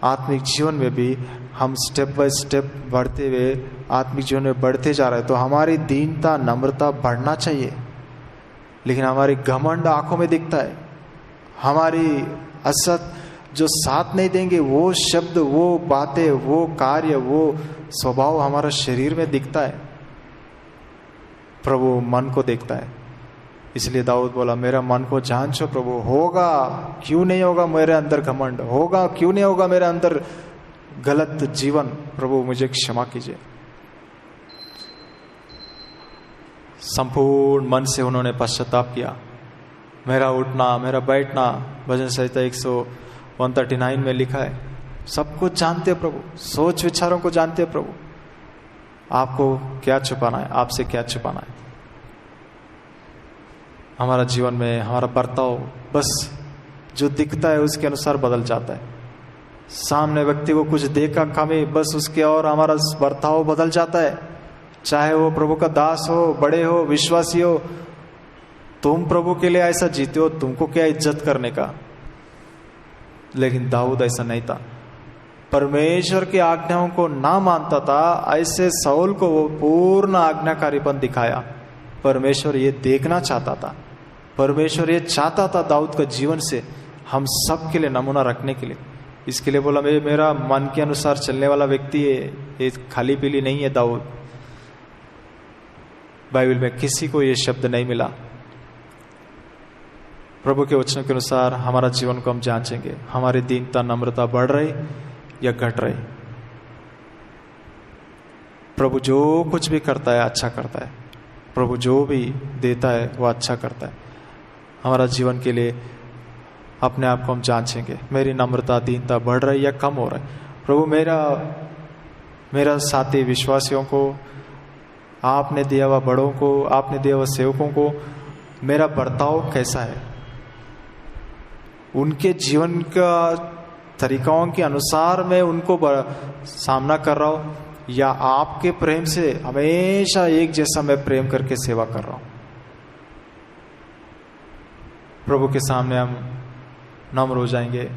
आत्मिक जीवन में भी हम स्टेप बाय स्टेप बढ़ते हुए आत्मिक जीवन में बढ़ते जा रहे हैं, तो हमारी दीनता नम्रता बढ़ना चाहिए। लेकिन हमारी घमंड आंखों में दिखता है, हमारी असत जो साथ नहीं देंगे, वो शब्द, वो बातें, वो कार्य, वो स्वभाव हमारा शरीर में दिखता है। प्रभु मन को देखता है। इसलिए दाऊद बोला, मेरा मन को जांचो प्रभु, होगा क्यों नहीं होगा मेरे अंदर घमंड, होगा क्यों नहीं होगा मेरे अंदर गलत जीवन, प्रभु मुझे क्षमा कीजिए। संपूर्ण मन से उन्होंने पश्चाताप किया। मेरा उठना, मेरा बैठना, भजन संहिता 139 में लिखा है। सब कुछ जानते प्रभु, सोच विचारों को जानते प्रभु। आपको क्या छुपाना है, आपसे क्या छुपाना है। हमारा जीवन में हमारा बर्ताव बस जो दिखता है उसके अनुसार बदल जाता है। सामने व्यक्ति को कुछ देखा कमी, बस उसके और हमारा बर्ताव बदल जाता है। चाहे वो प्रभु का दास हो, बड़े हो, विश्वासी हो, तुम प्रभु के लिए ऐसा जीते हो, तुमको क्या इज्जत करने का। लेकिन दाऊद ऐसा नहीं था, परमेश्वर की आज्ञाओं को ना मानता था। ऐसे साउल को वो पूर्ण आज्ञाकारीपन दिखाया। परमेश्वर ये देखना चाहता था, परमेश्वर ये चाहता था दाऊद का जीवन से हम सब के लिए नमूना रखने के लिए। इसके लिए बोला मेरा मन के अनुसार चलने वाला व्यक्ति है, ये खाली पीली नहीं है दाऊद। बाइबल में किसी को ये शब्द नहीं मिला। प्रभु के वचनों के अनुसार हमारा जीवन को हम जांचेंगे, हमारी दीनता नम्रता बढ़ रही या घट रही। प्रभु जो कुछ भी करता है अच्छा करता है, प्रभु जो भी देता है वो अच्छा करता है। हमारा जीवन के लिए अपने आप को हम जांचेंगे, मेरी नम्रता दीनता बढ़ रही या कम हो रहा है। प्रभु मेरा साथी विश्वासियों को, आपने दिया हुआ बड़ों को, आपने दिया हुआ सेवकों को मेरा बर्ताव कैसा है, उनके जीवन का तरीकाओं के अनुसार मैं उनको सामना कर रहा हूं या आपके प्रेम से हमेशा एक जैसा मैं प्रेम करके सेवा कर रहा हूं। प्रभु के सामने हम नम्र हो जाएंगे।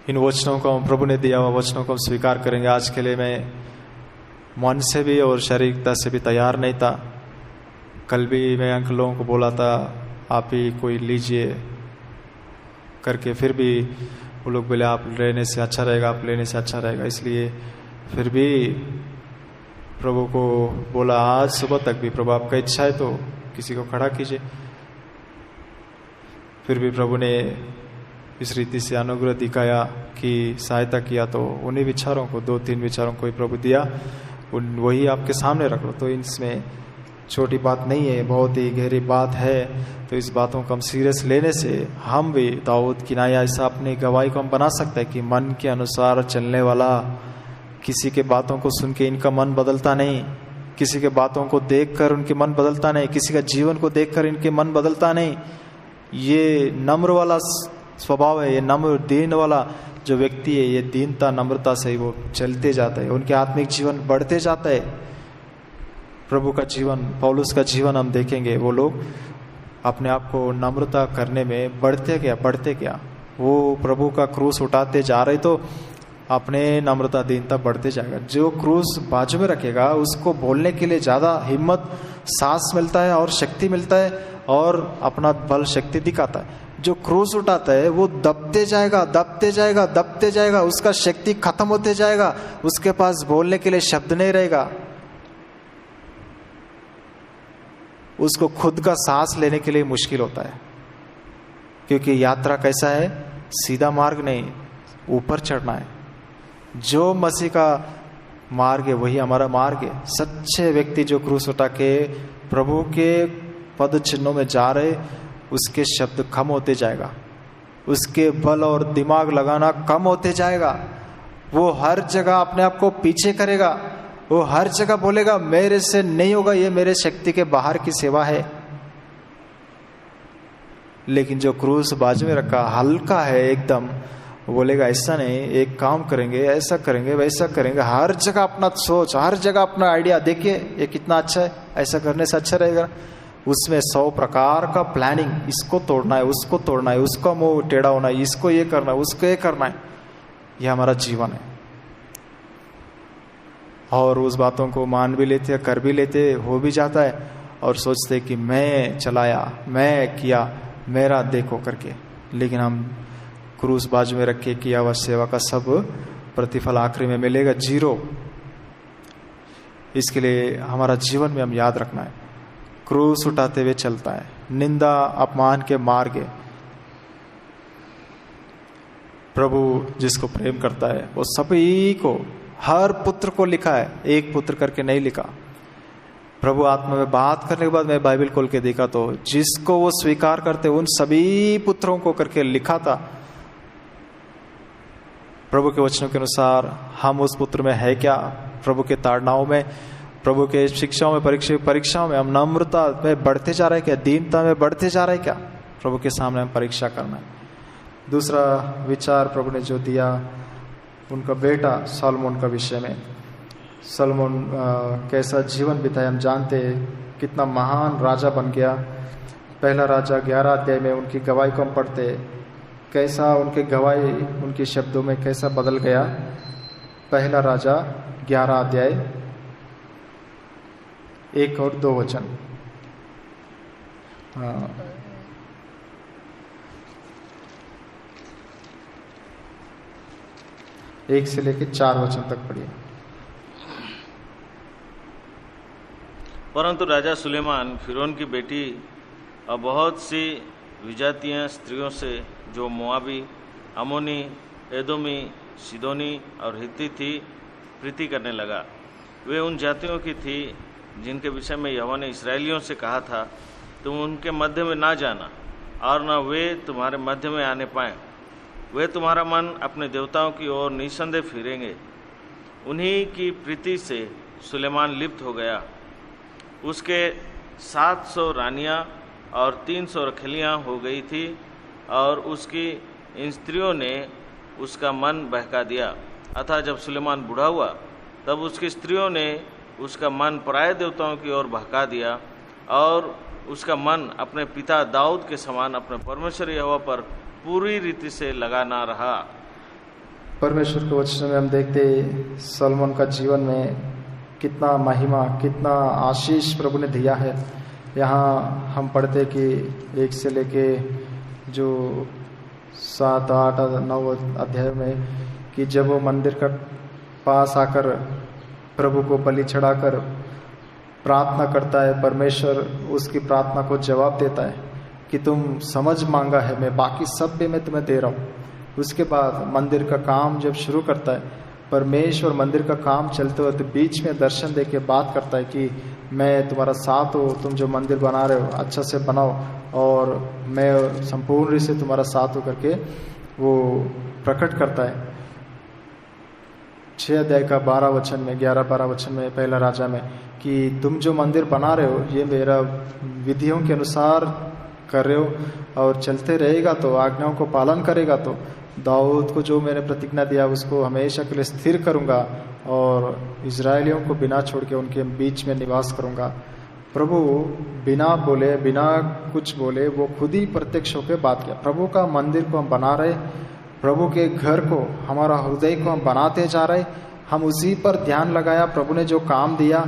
इन वचनों को, प्रभु ने दिया हुआ वचनों को हम स्वीकार करेंगे। आज के लिए मैं मन से भी और शारीरिकता से भी तैयार नहीं था। कल भी मैं अंकल लोगों को बोला था आप ही कोई लीजिए करके, फिर भी वो लोग बोले आप लेने से अच्छा रहेगा, आप लेने से अच्छा रहेगा। इसलिए फिर भी प्रभु को बोला आज सुबह तक भी, प्रभु आपका इच्छा है तो किसी को खड़ा कीजिए। फिर भी प्रभु ने इस रीति से अनुग्रह दिखाया कि सहायता किया, तो उन्हीं विचारों को, 2-3 विचारों को ही प्रभु दिया, वही आपके सामने रख लो। तो इसमें छोटी बात नहीं है, बहुत ही गहरी बात है। तो इस बातों को हम सीरियस लेने से हम भी दाऊद की नाया ऐसा अपनी गवाही को हम बना सकते हैं कि मन के अनुसार चलने वाला, किसी के बातों को सुन के इनका मन बदलता नहीं, किसी के बातों को देखकर उनके मन बदलता नहीं, किसी का जीवन को देखकर इनके मन बदलता नहीं। ये नम्र वाला स्वभाव है, ये नम्र दीन वाला जो व्यक्ति है, ये दीनता नम्रता से ही वो चलते जाता है, उनके आत्मिक जीवन बढ़ते जाता है। प्रभु का जीवन, पौलुस का जीवन हम देखेंगे, वो लोग अपने आप को नम्रता करने में बढ़ते गया। वो प्रभु का क्रूस उठाते जा रहे तो अपने नम्रता दीनता बढ़ते जाएगा। जो क्रूस बाजू में रखेगा उसको बोलने के लिए ज़्यादा हिम्मत, साहस मिलता है और शक्ति मिलता है और अपना बल शक्ति दिखाता है। जो क्रूस उठाता है वो दबते जाएगा, उसका शक्ति खत्म होते जाएगा, उसके पास बोलने के लिए शब्द नहीं रहेगा, उसको खुद का सांस लेने के लिए मुश्किल होता है। क्योंकि यात्रा कैसा है, सीधा मार्ग नहीं, ऊपर चढ़ना है। जो मसीह का मार्ग है वही हमारा मार्ग है। सच्चे व्यक्ति जो क्रूस उठा के प्रभु के पद चिन्हों में जा रहे, उसके शब्द कम होते जाएगा, उसके बल और दिमाग लगाना कम होते जाएगा। वो हर जगह अपने आप को पीछे करेगा, वो हर जगह बोलेगा मेरे से नहीं होगा, ये मेरे शक्ति के बाहर की सेवा है। लेकिन जो क्रूस बाजू में रखा, हल्का है एकदम, वो बोलेगा ऐसा नहीं, एक काम करेंगे, ऐसा करेंगे, वैसा करेंगे। हर जगह अपना सोच, हर जगह अपना आइडिया, देखिए ये कितना अच्छा है, ऐसा करने से अच्छा रहेगा। उसमें 100 प्रकार का प्लानिंग, इसको तोड़ना है, उसको तोड़ना है, उसका मुंह टेढ़ा होना है, इसको ये करना है, उसको ये करना है। यह हमारा जीवन है। और उस बातों को मान भी लेते, कर भी लेते, हो भी जाता है और सोचते कि मैं चलाया, मैं किया, मेरा देखो करके। लेकिन हम क्रूस बाजू में रख के किया हुआ सेवा का सब प्रतिफल आखिरी में मिलेगा 0। इसके लिए हमारा जीवन में हम याद रखना है, क्रूस उठाते हुए चलता है, निंदा अपमान के मार्ग है। प्रभु जिसको प्रेम करता है वो सभी को, हर पुत्र को लिखा है, एक पुत्र करके नहीं लिखा। प्रभु आत्मा में बात करने के बाद मैं बाइबल खोल के देखा तो जिसको वो स्वीकार करते उन सभी पुत्रों को करके लिखा था। प्रभु के वचनों के अनुसार हम उस पुत्र में है क्या? प्रभु के ताड़नाओं में, प्रभु के शिक्षाओं में, परीक्षाओं में हम नम्रता में बढ़ते जा रहे हैं क्या? दीनता में बढ़ते जा रहे हैं क्या? प्रभु के सामने हम परीक्षा करना है। दूसरा विचार प्रभु ने जो दिया उनका बेटा सॉलोमन का विषय में। सॉलोमन कैसा जीवन बिताया हम जानते हैं, कितना महान राजा बन गया। पहला राजा 11 अध्याय में उनकी गवाही को हम पढ़ते, कैसा उनके गवाही उनके शब्दों में कैसा बदल गया। पहला राजा 11 अध्याय 1 और 2 वचन। 1 से लेकर 4 वचन तक पढ़िए। परंतु राजा सुलेमान फिरौन की बेटी और बहुत सी विजातीय स्त्रियों से जो मोआबी, अमोनी, एदोमी, सिदोनी और हित्ती थी प्रीति करने लगा। वे उन जातियों की थी जिनके विषय में यहोवा ने इस्राएलियों से कहा था, तुम उनके मध्य में ना जाना और न वे तुम्हारे मध्य में आने पाएं। वे तुम्हारा मन अपने देवताओं की ओर निसंदेह फिरेंगे। उन्हीं की प्रीति से सुलेमान लिप्त हो गया। उसके 700 रानियां और 300 रखैलियां हो गई थी और उसकी इन स्त्रियों ने उसका मन बहका दिया। अतः जब सुलेमान बूढ़ा हुआ तब उसकी स्त्रियों ने उसका मन पराये देवताओं की ओर बहका दिया और उसका मन अपने पिता दाऊद के समान अपने परमेश्वर यहोवा पर पूरी रीति से लगा ना रहा। परमेश्वर के वचन में हम देखते सलमान का जीवन में कितना महिमा, कितना आशीष प्रभु ने दिया है। यहाँ हम पढ़ते कि 1 से लेके जो 7, 8, 9 अध्याय में कि जब वो मंदिर का पास आकर प्रभु को बलि चढ़ाकर प्रार्थना करता है, परमेश्वर उसकी प्रार्थना को जवाब देता है कि तुम समझ मांगा है, मैं बाकी सब भी मैं तुम्हें दे रहा हूँ। उसके बाद मंदिर का काम जब शुरू करता है, परमेश्वर मंदिर का काम चलते वक्त बीच में दर्शन दे के बात करता है कि मैं तुम्हारा साथ हो, तुम जो मंदिर बना रहे हो अच्छा से बनाओ और मैं संपूर्ण रूप से तुम्हारा साथ हो करके वो प्रकट करता है। 6 अध्याय का 12 वचन में, 11-12 वचन में पहला राजा में कि तुम जो मंदिर बना रहे हो ये मेरा विधियों के अनुसार कर रहे हो और चलते रहेगा तो, आज्ञाओं को पालन करेगा तो दाऊद को जो मैंने प्रतिज्ञा दिया उसको हमेशा के लिए स्थिर करूंगा और इजरायलियों को बिना छोड़ के उनके बीच में निवास करूंगा। प्रभु बिना बोले, बिना कुछ बोले वो खुद ही प्रत्यक्ष होकर बात किया। प्रभु का मंदिर को हम बना रहे, प्रभु के घर को, हमारा हृदय को हम बनाते जा रहे, हम उसी पर ध्यान लगाया। प्रभु ने जो काम दिया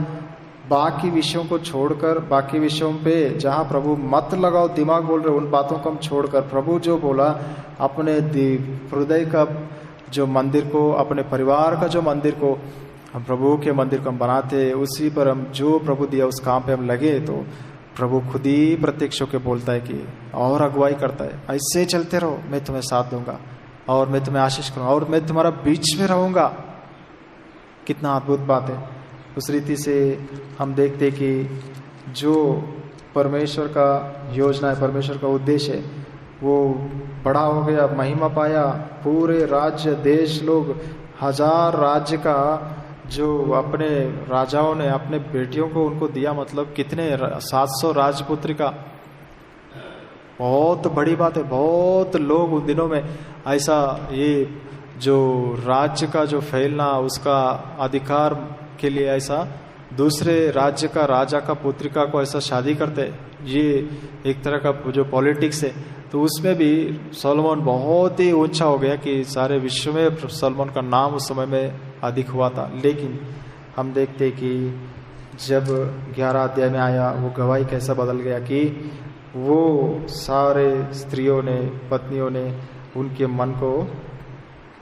बाकी विषयों को छोड़कर, बाकी विषयों पे जहाँ प्रभु मत लगाओ दिमाग बोल रहे उन बातों को हम छोड़कर प्रभु जो बोला अपने हृदय का जो मंदिर को, अपने परिवार का जो मंदिर को, हम प्रभु के मंदिर को हम बनाते, उसी पर हम जो प्रभु दिया उस काम पे हम लगे तो प्रभु खुद ही प्रत्यक्ष होकर बोलता है कि और अगुवाई करता है, ऐसे चलते रहो, मैं तुम्हें साथ दूंगा और मैं तुम्हें आशीष करूंगा और मैं तुम्हारा बीच में रहूंगा। कितना अद्भुत बात है। उस रीति से हम देखते कि जो परमेश्वर का योजना है, परमेश्वर का उद्देश्य है वो बड़ा हो गया, महिमा पाया। पूरे राज्य, देश, लोग, 1000 राज्य का जो अपने राजाओं ने अपने बेटियों को उनको दिया, मतलब कितने 700 राजपुत्री का, बहुत बड़ी बात है। बहुत लोग उन दिनों में ऐसा, ये जो राज्य का जो फैलना, उसका अधिकार के लिए ऐसा दूसरे राज्य का राजा का पुत्रिका को ऐसा शादी करते, ये एक तरह का जो पॉलिटिक्स है। तो उसमें भी सोलोमन बहुत ही ऊंचा हो गया कि सारे विश्व में सोलोमन का नाम उस समय में अधिक हुआ था। लेकिन हम देखते कि जब 11 अध्याय में आया वो गवाही कैसा बदल गया कि वो सारे स्त्रियों ने, पत्नियों ने उनके मन को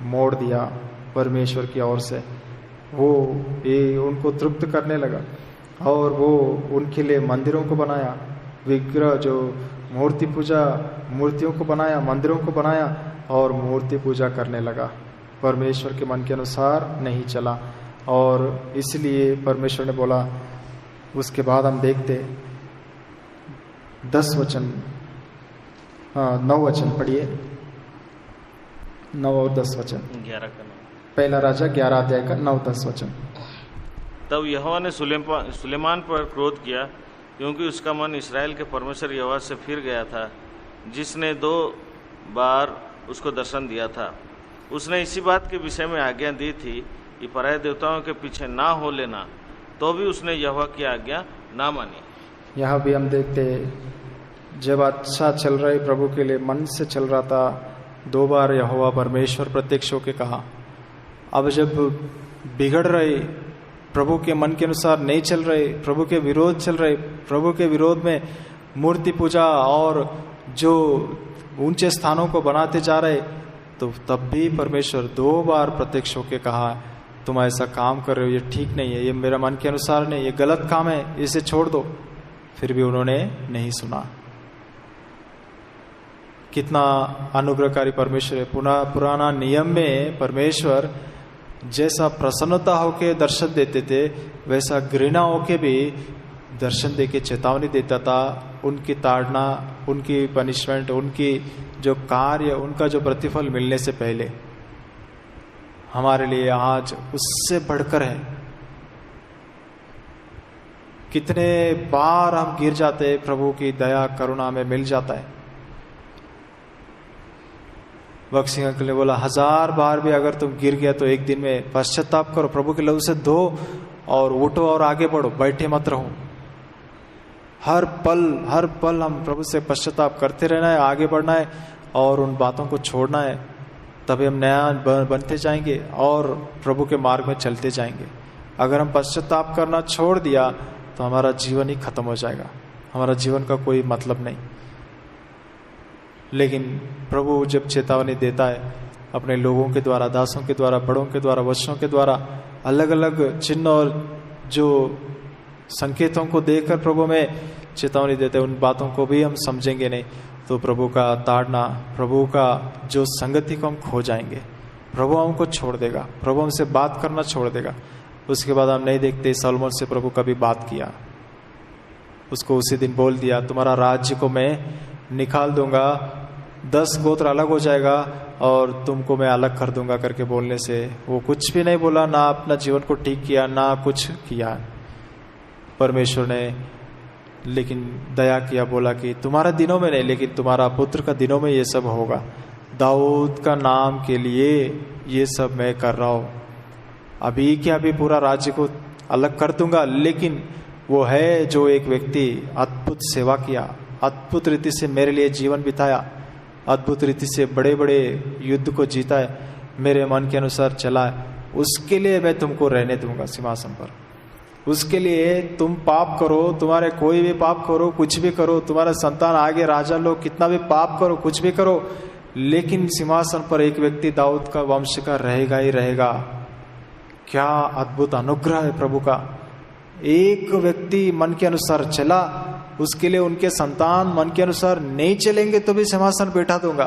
मोड़ दिया परमेश्वर की ओर से। वो ये उनको तृप्त करने लगा और वो उनके लिए मंदिरों को बनाया, विग्रह जो मूर्ति पूजा, मूर्तियों को बनाया, मंदिरों को बनाया और मूर्ति पूजा करने लगा। परमेश्वर के मन के अनुसार नहीं चला और इसलिए परमेश्वर ने बोला। उसके बाद हम देखते 10 वचन, 9 वचन पढ़िए, 9 और 10 वचन। 11 का 9। पहला राजा 11 अध्याय का 9-10 वचन। तब यहोवा ने सुलेमान पर क्रोध किया क्योंकि उसका मन इसराइल के परमेश्वर यहोवा से फिर गया था, जिसने 2 बार उसको दर्शन दिया था। उसने इसी बात के विषय में आज्ञा दी थी कि पराये देवताओं के पीछे ना हो लेना, तो भी उसने यहोवा की आज्ञा ना मानी। यहाँ भी हम देखते जब अच्छा चल रहा है, प्रभु के लिए मन से चल रहा था, 2 बार यहोवा परमेश्वर प्रत्यक्ष होकर कहा। अब जब बिगड़ रहे, प्रभु के मन के अनुसार नहीं चल रहे, प्रभु के विरोध चल रहे, प्रभु के विरोध में मूर्ति पूजा और जो ऊंचे स्थानों को बनाते जा रहे, तो तब भी परमेश्वर 2 बार प्रत्यक्ष होकर कहा तुम ऐसा काम कर रहे हो, ये ठीक नहीं है, ये मेरा मन के अनुसार नहीं, ये गलत काम है, इसे छोड़ दो। फिर भी उन्होंने नहीं सुना। कितना अनुग्रहकारी परमेश्वर है। पुराना नियम में परमेश्वर जैसा प्रसन्नता होके दर्शन देते थे, वैसा घृणा होके भी दर्शन देके चेतावनी देता था। उनकी ताड़ना, उनकी पनिशमेंट, उनकी जो कार्य, उनका जो प्रतिफल मिलने से पहले हमारे लिए आज उससे बढ़कर है। कितने बार हम गिर जाते हैं, प्रभु की दया करुणा में मिल जाता है। भक्त सिंह अंकल ने बोला 1000 बार भी अगर तुम गिर गया तो एक दिन में पश्चाताप करो, प्रभु के लहू से धो और उठो और आगे बढ़ो, बैठे मत रहो। हर पल हम प्रभु से पश्चाताप करते रहना है, आगे बढ़ना है और उन बातों को छोड़ना है। तभी हम नया बनते जाएंगे और प्रभु के मार्ग में चलते जाएंगे। अगर हम पश्चाताप करना छोड़ दिया तो हमारा जीवन ही खत्म हो जाएगा, हमारा जीवन का कोई मतलब नहीं। लेकिन प्रभु जब चेतावनी देता है अपने लोगों के द्वारा, दासों के द्वारा, बड़ों के द्वारा, वचनों के द्वारा, अलग अलग चिन्ह और जो संकेतों को देखकर प्रभु में चेतावनी देते हैं, उन बातों को भी हम समझेंगे नहीं तो प्रभु का ताड़ना, प्रभु का जो संगति को हम खो जाएंगे। प्रभु हमको छोड़ देगा, प्रभु हमसे बात करना छोड़ देगा। उसके बाद हम नहीं देखते सलोमन से प्रभु कभी बात किया। उसको उसी दिन बोल दिया तुम्हारा राज्य को मैं निकाल दूंगा, 10 गोत्र अलग हो जाएगा और तुमको मैं अलग कर दूंगा करके बोलने से वो कुछ भी नहीं बोला, ना अपना जीवन को ठीक किया, ना कुछ किया। परमेश्वर ने लेकिन दया किया, बोला कि तुम्हारे दिनों में नहीं लेकिन तुम्हारा पुत्र का दिनों में ये सब होगा। दाऊद का नाम के लिए ये सब मैं कर रहा हूँ। अभी क्या अभी पूरा राज्य को अलग कर दूंगा, लेकिन वो है जो एक व्यक्ति अद्भुत सेवा किया, अद्भुत रीति से मेरे लिए जीवन बिताया, अद्भुत रीति से बड़े बड़े युद्ध को जीता है, मेरे मन के अनुसार चला है, उसके लिए मैं तुमको रहने दूंगा सिंहासन पर। उसके लिए तुम पाप करो, तुम्हारे कोई भी पाप करो, कुछ भी करो, तुम्हारा संतान आगे राजा लोग कितना भी पाप करो, कुछ भी करो, लेकिन सिंहासन पर एक व्यक्ति दाऊद का वंश का रहेगा ही रहेगा। क्या अद्भुत अनुग्रह है प्रभु का। एक व्यक्ति मन के अनुसार चला, उसके लिए उनके संतान मन के अनुसार नहीं चलेंगे तो भी सिंहासन बैठा दूंगा।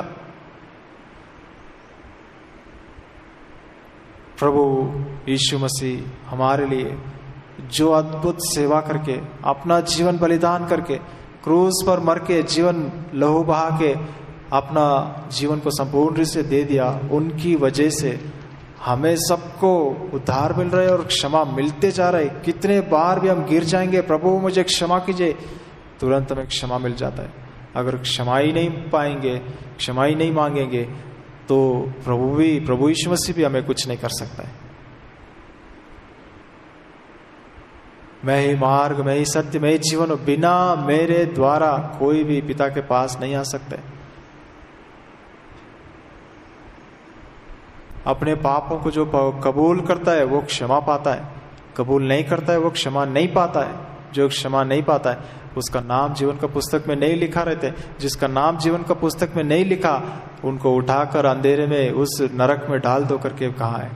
प्रभु यीशु मसीह हमारे लिए जो अद्भुत सेवा करके, अपना जीवन बलिदान करके, क्रूस पर मर के, जीवन लहू बहा के अपना जीवन को संपूर्ण रूप से दे दिया, उनकी वजह से हमें सबको उद्धार मिल रहा है और क्षमा मिलते जा रहा है। कितने बार भी हम गिर जाएंगे, प्रभु मुझे क्षमा कीजिए, तुरंत हमें क्षमा मिल जाता है। अगर क्षमा ही नहीं पाएंगे, क्षमा ही नहीं मांगेंगे तो प्रभु यीशु मसीह भी हमें कुछ नहीं कर सकता है। मैं ही मार्ग, मैं ही सत्य, मैं ही जीवन, बिना मेरे द्वारा कोई भी पिता के पास नहीं आ सकता है। अपने पापों को जो कबूल करता है वो क्षमा पाता है, कबूल नहीं करता है वो क्षमा नहीं पाता है। जो क्षमा नहीं पाता है उसका नाम जीवन का पुस्तक में नहीं लिखा रहते। जिसका नाम जीवन का पुस्तक में नहीं लिखा उनको उठाकर अंधेरे में उस नरक में डाल दो करके कहा है।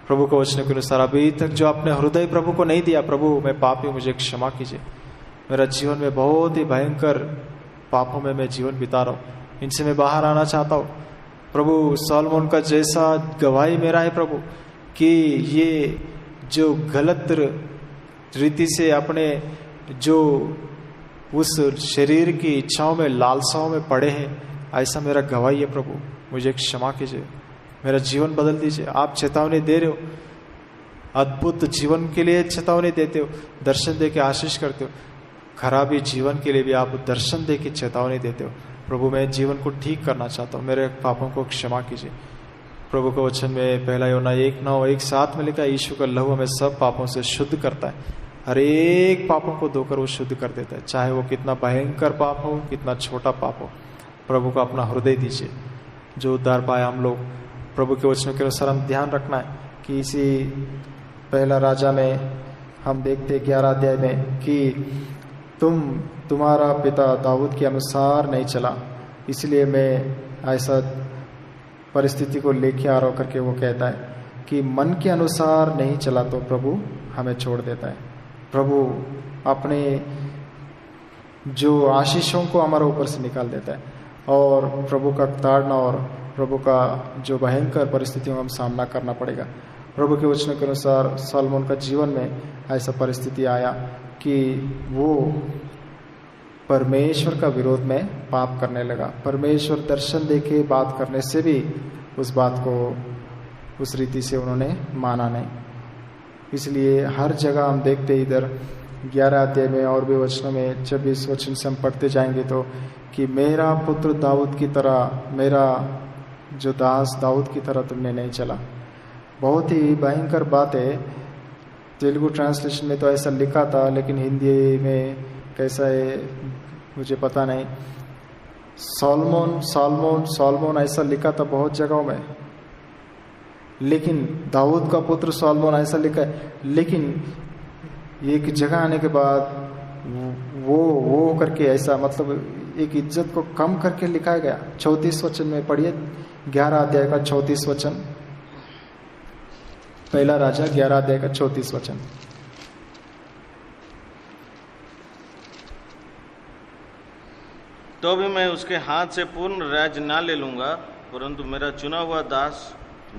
प्रभु को वचन के अनुसार अभी तक जो अपने हृदय प्रभु को नहीं दिया, प्रभु मैं पापी, मुझे क्षमा कीजिए, मेरा जीवन में बहुत ही भयंकर पापों में मैं जीवन बिता रहा हूँ, इनसे मैं बाहर आना चाहता हूँ। प्रभु सॉलोमन का जैसा गवाही मेरा है प्रभु कि ये जो गलत रीति से अपने जो उस शरीर की इच्छाओं में, लालसाओं में पड़े हैं, ऐसा मेरा गवाही है प्रभु, मुझे क्षमा कीजिए, मेरा जीवन बदल दीजिए। आप चेतावनी दे रहे हो, अद्भुत जीवन के लिए चेतावनी देते हो, दर्शन दे के आशीष करते हो, खराबी जीवन के लिए भी आप दर्शन दे के चेतावनी देते हो। प्रभु मैं जीवन को ठीक करना चाहता हूँ, मेरे पापों को क्षमा कीजिए। प्रभु के वचन में 1 यूहन्ना 1:9-1:7 में लिखा है, यीशु का लहू हमें सब पापों से शुद्ध करता है, हर एक पापों को धोकर वो शुद्ध कर देता है, चाहे वो कितना भयंकर पाप हो, कितना छोटा पाप हो। प्रभु को अपना हृदय दीजिए। जो उद्धार पाए हम लोग, प्रभु के वचनों के अनुसार हम ध्यान रखना है कि इसी 1 राजा में हम देखते 11 अध्याय में कि तुम्हारा पिता दाऊद के अनुसार नहीं चला, इसलिए मैं ऐसा परिस्थिति को लेके आ रहा करके वो कहता है कि मन के अनुसार नहीं चला तो प्रभु हमें छोड़ देता है। प्रभु अपने जो आशीषों को हमारे ऊपर से निकाल देता है और प्रभु का ताड़ना और प्रभु का जो भयंकर परिस्थितियों का हम सामना करना पड़ेगा। प्रभु के वचनों के अनुसार सॉलोमन का जीवन में ऐसा परिस्थिति आया कि वो परमेश्वर का विरोध में पाप करने लगा। परमेश्वर दर्शन देके बात करने से भी उस बात को उस रीति से उन्होंने माना नहीं। इसलिए हर जगह हम देखते इधर 11 अध्याय में और भी वचनों में 26 वचन से हम पढ़ते जाएंगे तो कि मेरा पुत्र दाऊद की तरह, मेरा जो दास दाऊद की तरह तुमने नहीं चला। बहुत ही भयंकर बात है। तेलुगु ट्रांसलेशन में तो ऐसा लिखा था, लेकिन हिंदी में कैसा है मुझे पता नहीं। सॉलोमन सॉलोमन सॉलोमन ऐसा लिखा था बहुत जगहों में, लेकिन दाऊद का पुत्र सॉलोमन ऐसा लिखा है। लेकिन एक जगह आने के बाद वो करके ऐसा, मतलब एक इज्जत को कम करके लिखा गया। 34 वचन में पढ़िए, 11 अध्याय का 34 वचन, पहला राजा 11 अध्याय का 34 वचन। तो भी मैं उसके हाथ से पूर्ण राज्य ना ले लूंगा, परंतु मेरा चुना हुआ दास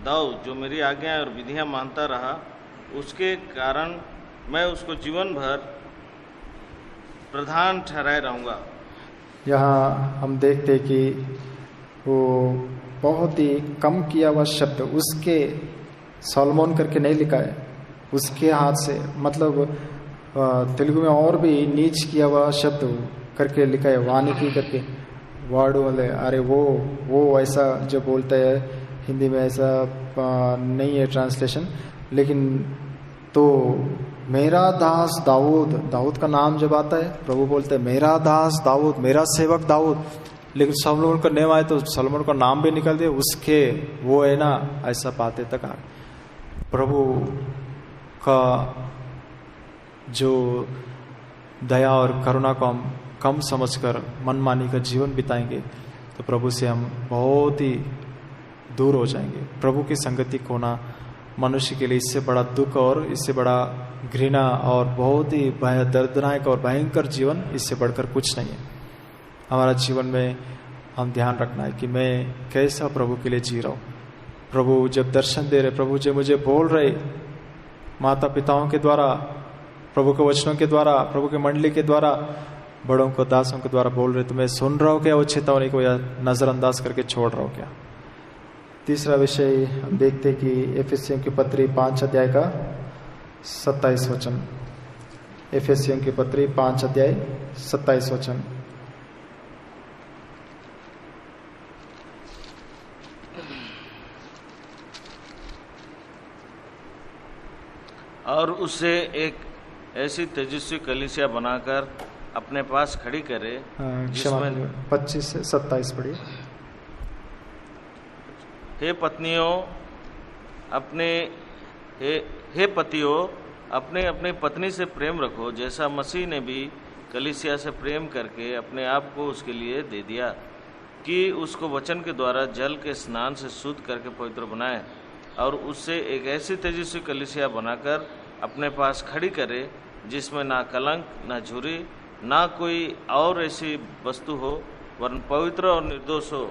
दाऊद जो मेरी आज्ञा और विधियां मानता रहा, उसके कारण मैं उसको जीवन भर प्रधान ठहराए रहूंगा। यहाँ हम देखते कि वो बहुत ही कम किया हुआ शब्द उसके सॉलोमन करके नहीं लिखा है, उसके हाथ से, मतलब तेलुगु में और भी नीच किया हुआ शब्द करके लिखा है, वानिकी करके वर्ड वाले। अरे वो ऐसा जो बोलता है, हिंदी में ऐसा नहीं है ट्रांसलेशन। लेकिन तो मेरा दास दाऊद, दाऊद का नाम जब आता है प्रभु बोलते हैं मेरा दास दाऊद, मेरा सेवक दाऊद। लेकिन सॉलोमन का नेम आए तो सॉलोमन का नाम भी निकल दे, उसके वो है ना, ऐसा बातें तक आ। प्रभु का जो दया और करुणा को हम कम समझकर मनमानी का जीवन बिताएंगे तो प्रभु से हम बहुत ही दूर हो जाएंगे। प्रभु की संगति खोना मनुष्य के लिए इससे बड़ा दुख और इससे बड़ा घृणा और बहुत ही दर्दनाक और भयंकर जीवन इससे बढ़कर कुछ नहीं है। हमारा जीवन में हम ध्यान रखना है कि मैं कैसा प्रभु के लिए जी रहा हूँ। प्रभु जब दर्शन दे रहे, प्रभु जब मुझे बोल रहे माता पिताओं के द्वारा, प्रभु के वचनों के द्वारा, प्रभु के मंडली के द्वारा, बड़ों को दासों के द्वारा बोल रहे, तो मैं सुन रहा हूँ क्या वो चेतावनी को, या नजरअंदाज करके छोड़ रहा हूँ क्या। तीसरा विषय हम देखते कि एफेसियों की पत्री 5 अध्याय का 27 वचन। एफेसियों की पत्री 5 अध्याय 27 वचन। और उसे एक ऐसी तेजस्वी कलीसिया बनाकर अपने पास खड़ी करे, जिसमें 25 से 27 पढ़िए। हे पत्नियों अपने अपने पत्नी से प्रेम रखो, जैसा मसीह ने भी कलीसिया से प्रेम करके अपने आप को उसके लिए दे दिया, कि उसको वचन के द्वारा जल के स्नान से शुद्ध करके पवित्र बनाए, और उससे एक ऐसी तेजस्वी कलीसिया बनाकर अपने पास खड़ी करे, जिसमें ना कलंक, ना झुरी, ना कोई और ऐसी वस्तु हो, वरन पवित्र और निर्दोष हो।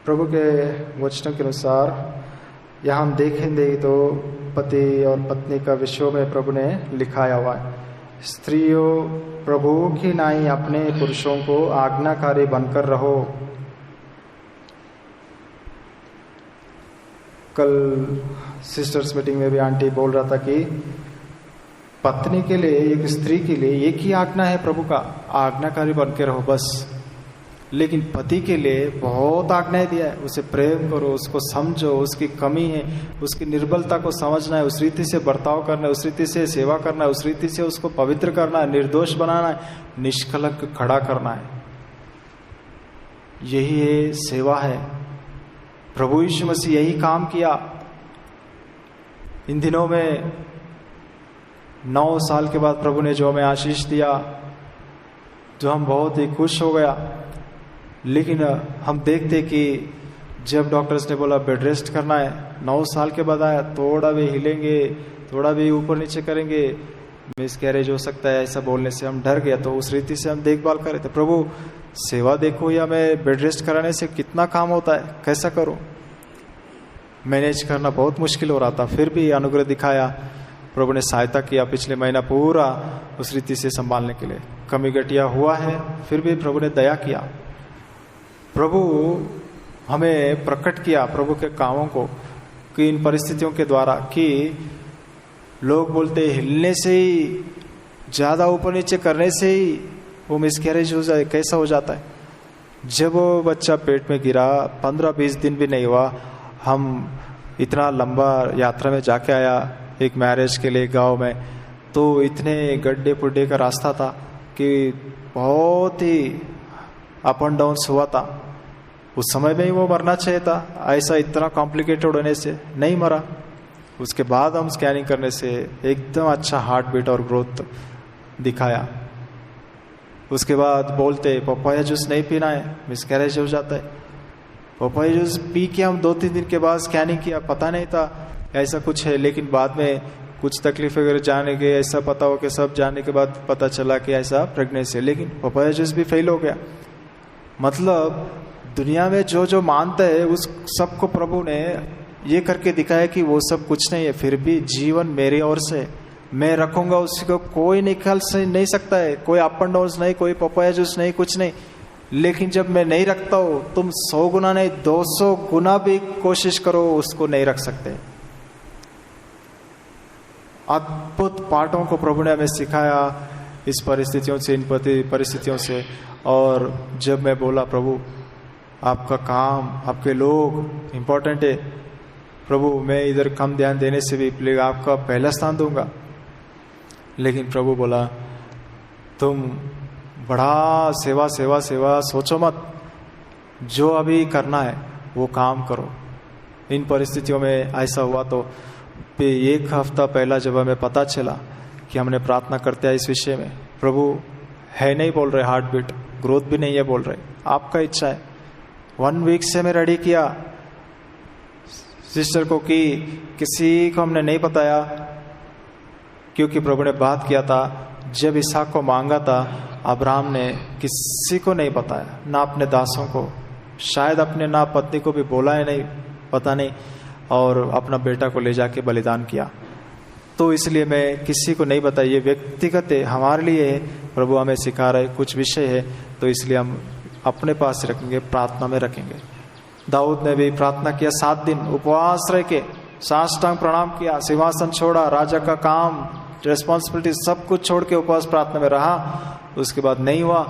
प्रभु के वचनों के अनुसार यहाँ हम देखेंगे तो पति और पत्नी का विषयों में प्रभु ने लिखाया हुआ है। स्त्रियों प्रभु की नाई अपने पुरुषों को आज्ञाकारी बनकर रहो। कल सिस्टर्स मीटिंग में भी आंटी बोल रहा था कि पत्नी के लिए, एक स्त्री के लिए एक ही आज्ञा है प्रभु का, आज्ञाकारी बन के रहो बस। लेकिन पति के लिए बहुत आज्ञाएं दिया है, उसे प्रेम करो, उसको समझो, उसकी कमी है, उसकी निर्बलता को समझना है, उस रीति से बर्ताव करना है, उस रीति से सेवा करना है, उस रीति से उसको पवित्र करना है, निर्दोष बनाना है, निष्कलंक खड़ा करना है। यही है सेवा है। प्रभु यीशु मसीह यही काम किया। इन दिनों में 9 साल के बाद प्रभु ने जो हमें आशीष दिया, जो हम बहुत ही खुश हो गया। लेकिन हम देखते कि जब डॉक्टर्स ने बोला बेड रेस्ट करना है, 9 साल के बाद आया, थोड़ा भी हिलेंगे, थोड़ा भी ऊपर नीचे करेंगे मिसकैरेज हो सकता है, ऐसा बोलने से हम डर गया। तो उस रीति से हम देखभाल कर रहे थे, प्रभु सेवा देखो या मैं बेड रेस्ट कराने से कितना काम होता है, कैसा करूं। मैनेज करना बहुत मुश्किल हो रहा था, फिर भी अनुग्रह दिखाया, प्रभु ने सहायता किया पिछले महीना पूरा उस रीति से संभालने के लिए। कमी घटिया हुआ है, फिर भी प्रभु ने दया किया। प्रभु हमें प्रकट किया प्रभु के कामों को कि इन परिस्थितियों के द्वारा, कि लोग बोलते हिलने से ही, ज्यादा ऊपर नीचे करने से ही वो मिसकैरेज हो जाए, कैसा हो जाता है। जब वो बच्चा पेट में गिरा 15-20 दिन भी नहीं हुआ, हम इतना लंबा यात्रा में जाके आया एक मैरिज के लिए गांव में, तो इतने गड्ढे पुड्ढे का रास्ता था कि बहुत ही अप एंड डाउन हुआ था। उस समय में ही वो मरना चाहिए था, ऐसा इतना कॉम्प्लिकेटेड होने से नहीं मरा। उसके बाद हम स्कैनिंग करने से एकदम अच्छा हार्ट बीट और ग्रोथ दिखाया। उसके बाद बोलते पपाया जूस नहीं पीना है, मिसकैरेज हो जाता है। पपाया जूस पी के हम 2-3 दिन के बाद स्कैनिंग किया, पता नहीं था ऐसा कुछ है, लेकिन बाद में कुछ तकलीफ वगैरह जाने के, ऐसा पता हो कि सब जानने के बाद पता चला कि ऐसा प्रेगनेंसी है, लेकिन पपाया जूस भी फेल हो गया। मतलब दुनिया में जो जो मानते हैं उस सबको प्रभु ने ये करके दिखाया कि वो सब कुछ नहीं है, फिर भी जीवन मेरी ओर से मैं रखूंगा, उसको कोई निकाल नहीं सकता है, कोई अप एंड डाउन नहीं, कोई पपाया जूस नहीं, कुछ नहीं। लेकिन जब मैं नहीं रखता हूं, तुम 100 गुना नहीं 200 गुना भी कोशिश करो, उसको नहीं रख सकते। अद्भुत पाठों को प्रभु ने हमें सिखाया इस परिस्थितियों से, इन परिस्थितियों से। और जब मैं बोला प्रभु आपका काम, आपके लोग इम्पोर्टेंट है प्रभु, मैं इधर कम ध्यान देने से भी आपका पहला स्थान दूंगा। लेकिन प्रभु बोला तुम बड़ा सेवा सेवा सेवा सोचो मत, जो अभी करना है वो काम करो। इन परिस्थितियों में ऐसा हुआ तो 1 हफ्ता पहला जब हमें पता चला कि हमने प्रार्थना करते हैं इस विषय में, प्रभु है नहीं बोल रहे, हार्ट बीट ग्रोथ भी नहीं है बोल रहे, आपका इच्छा है। 1 वीक से मैं रेडी किया सिस्टर को कि किसी को हमने नहीं बताया, क्योंकि प्रभु ने बात किया था जब इसहाक को मांगा था, अब्राहम ने किसी को नहीं बताया, ना अपने दासों को, शायद अपने ना पत्नी को भी बोला है नहीं, पता नहीं, और अपना बेटा को ले जाके बलिदान किया। तो इसलिए मैं किसी को नहीं बताया, ये व्यक्तिगत है, हमारे लिए है, प्रभु हमें सिखा रहे कुछ विषय है, तो इसलिए हम अपने पास रखेंगे, प्रार्थना में रखेंगे। दाऊद ने भी प्रार्थना किया, 7 दिन उपवास रह के साष्टांग प्रणाम किया, सिंहासन छोड़ा, राजा का काम, रेस्पॉन्सिबिलिटी सब कुछ छोड़ के उपवास प्रार्थना में रहा। उसके बाद नहीं हुआ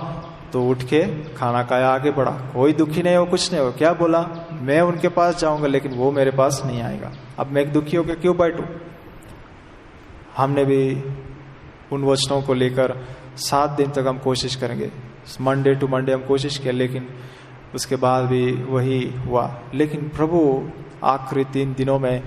तो उठ के खाना खाया, आगे बढ़ा, कोई दुखी नहीं हो, कुछ नहीं हो। क्या बोला, मैं उनके पास जाऊंगा लेकिन वो मेरे पास नहीं आएगा, अब मैं एक दुखी होकर क्यों बैठूं। हमने भी उन वचनों को लेकर 7 दिन तक हम कोशिश करेंगे, मंडे टू मंडे हम कोशिश किया, लेकिन उसके बाद भी वही हुआ। लेकिन प्रभु आखिरी 3 दिनों में